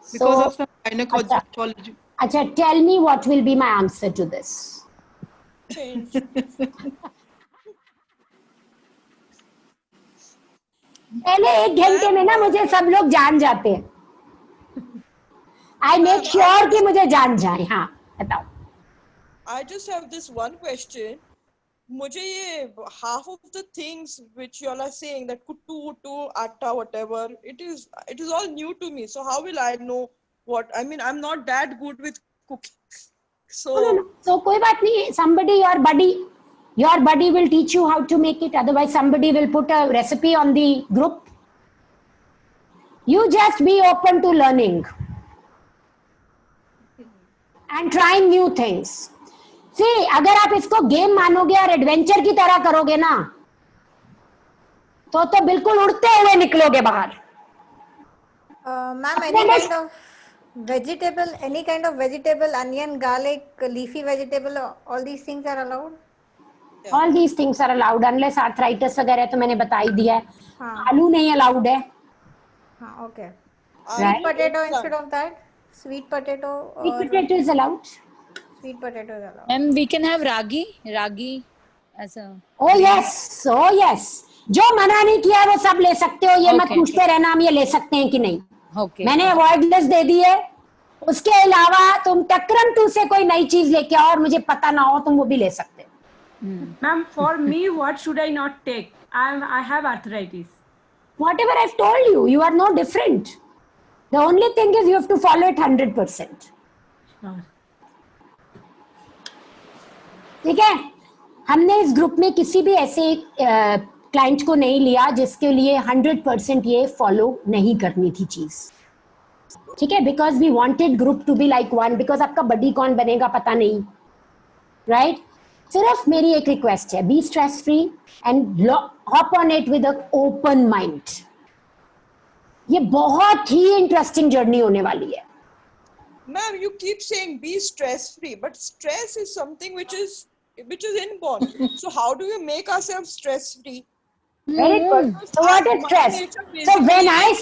because of some gynecology. अच्छा, tell me what will be my answer to this. पहले 1 घंटे में ना मुझे सब लोग जान जाते हैं. I make sure कि मुझे जान जाए. हाँ बताओ. I just have this one question. मुझे ये half of the things which you all are saying that kuttu, atta, whatever, it is all new to me. So how will I know what? I mean, I'm not that good with cooking. So no. So कोई बात नहीं. Somebody, your buddy will teach you how to make it. Otherwise, somebody will put a recipe on the group. You just be open to learning and trying new things. See, अगर आप इसको game मानोगे और adventure की तरह करोगे ना, तो बिल्कुल उड़ते हुए निकलोगे बाहर. Ma'am, any kind of Vegetable, any kind of vegetable, onion, garlic, leafy vegetable, all these things are allowed? All these things are allowed unless arthritis वगैरह तो मैंने बता ही दिया है. हाँ. आलू नहीं allowed है. हाँ, okay. Right. Sweet potato instead of that? Sweet potato or... Sweet potato is allowed. Sweet potato is allowed. And we can have ragi as a... Oh yes. जो मना नहीं किया है वो सब ले सकते हो. ये मत पूछते रहना हम ये ले सकते हैं कि नहीं. Okay. मैंने अवॉइड लिस्ट दे दी है. उसके अलावा तुम टकरम 2 से कोई नई चीज लेके आओ और मुझे पता ना हो तुम वो भी ले सकते हो. Ma'am, for me, what should I not take? I have arthritis. Whatever I've told you, you are no different. The only thing is you have to follow it 100%. ठीक है. हमने इस ग्रुप में किसी भी ऐसे क्लाइंट को नहीं लिया जिसके लिए 100% ये फॉलो नहीं करनी थी चीज. ठीक है. Because we wanted group to be like one. Because आपका बडी कौन बनेगा पता नहीं. राइट. सिर्फ मेरी एक रिक्वेस्ट है, be stress free and hop on it with a open mind. ये बहुत ही इंटरेस्टिंग जर्नी होने वाली है. Ma'am, you keep saying be stress free, but stress is something which is inborn. So how do you make ourselves stress free? Very good. So what is stress? So when I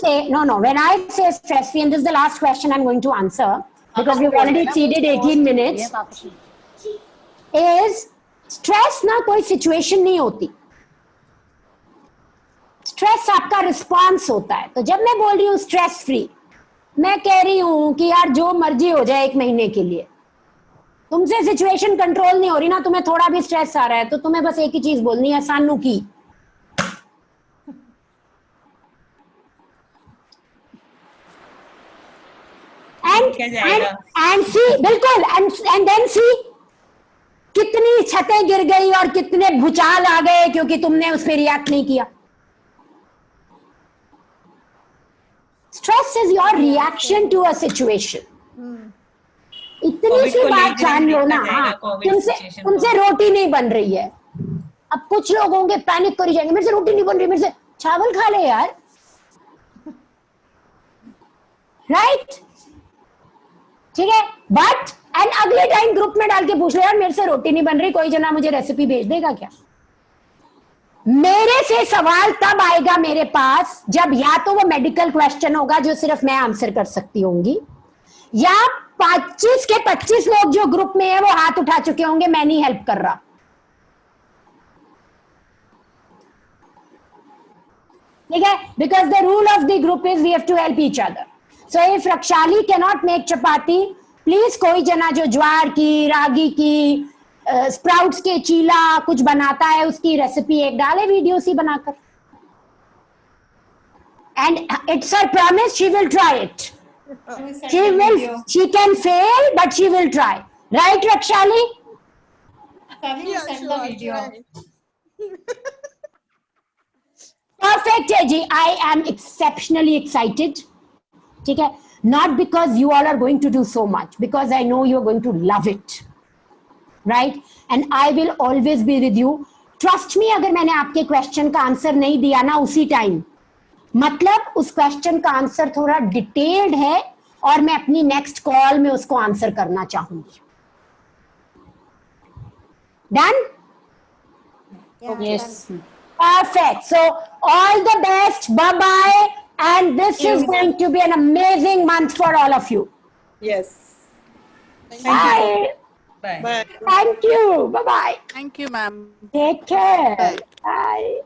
say stress free, and this is the last question I'm going to answer because we've already exceeded 18 minutes, is stress ना कोई situation नहीं होती. Stress आपका response होता है. तो जब मैं बोल रही हूँ स्ट्रेस फ्री, मैं कह रही हूँ कि यार जो मर्जी हो जाए 1 महीने के लिए, तुमसे सिचुएशन कंट्रोल नहीं हो रही ना, तुम्हें थोड़ा भी स्ट्रेस आ रहा है तो तुम्हें बस एक ही चीज बोलनी है, सानू की. एंड सी बिल्कुल एंड देन सी कितनी छतें गिर गई और कितने भूचाल आ गए क्योंकि तुमने उस पर रिएक्ट नहीं किया. Stress is your reaction to a situation. इतनी सी बात जान लो ना. हाँ, तुमसे रोटी नहीं बन रही है. अब कुछ लोग होंगे पैनिक कर जाएंगे, मेरे से रोटी नहीं बन रही, मेरे से चावल खा ले यार. राइट. ठीक है. बट एंड अगले टाइम ग्रुप में डाल के पूछ लो यार मेरे से रोटी नहीं बन रही, कोई जना मुझे रेसिपी भेज देगा क्या. मेरे से सवाल तब आएगा मेरे पास जब या तो वो मेडिकल क्वेश्चन होगा जो सिर्फ मैं आंसर कर सकती होंगी, या 25 के 25 लोग जो ग्रुप में है वो हाथ उठा चुके होंगे मैं नहीं हेल्प कर रहा. ठीक है. Because the rule of the group is we have to help each other. So if Rakshali can not make chapati, please कोई जना जो ज्वार की, रागी की, स्प्राउट्स के चीला कुछ बनाता है उसकी रेसिपी एक डाले वीडियो सी बनाकर. And it's her promise she will try it. She can fail but she will try. Right Rakshali? Perfect है ji. I am exceptionally excited. ठीक है. Not because you all are going to do so much, because I know you are going to love it. Right? And I will always be with you. Trust me, अगर मैंने आपके question का answer नहीं दिया ना उसी time, मतलब उस क्वेश्चन का आंसर थोड़ा डिटेल्ड है और मैं अपनी नेक्स्ट कॉल में उसको आंसर करना चाहूंगी. Done? Yes. Perfect. So all the best. Bye bye. And this is going to be an amazing month for all of you. Yes. Bye. Bye. Thank you. Bye bye. Thank you, ma'am. Take care. Bye.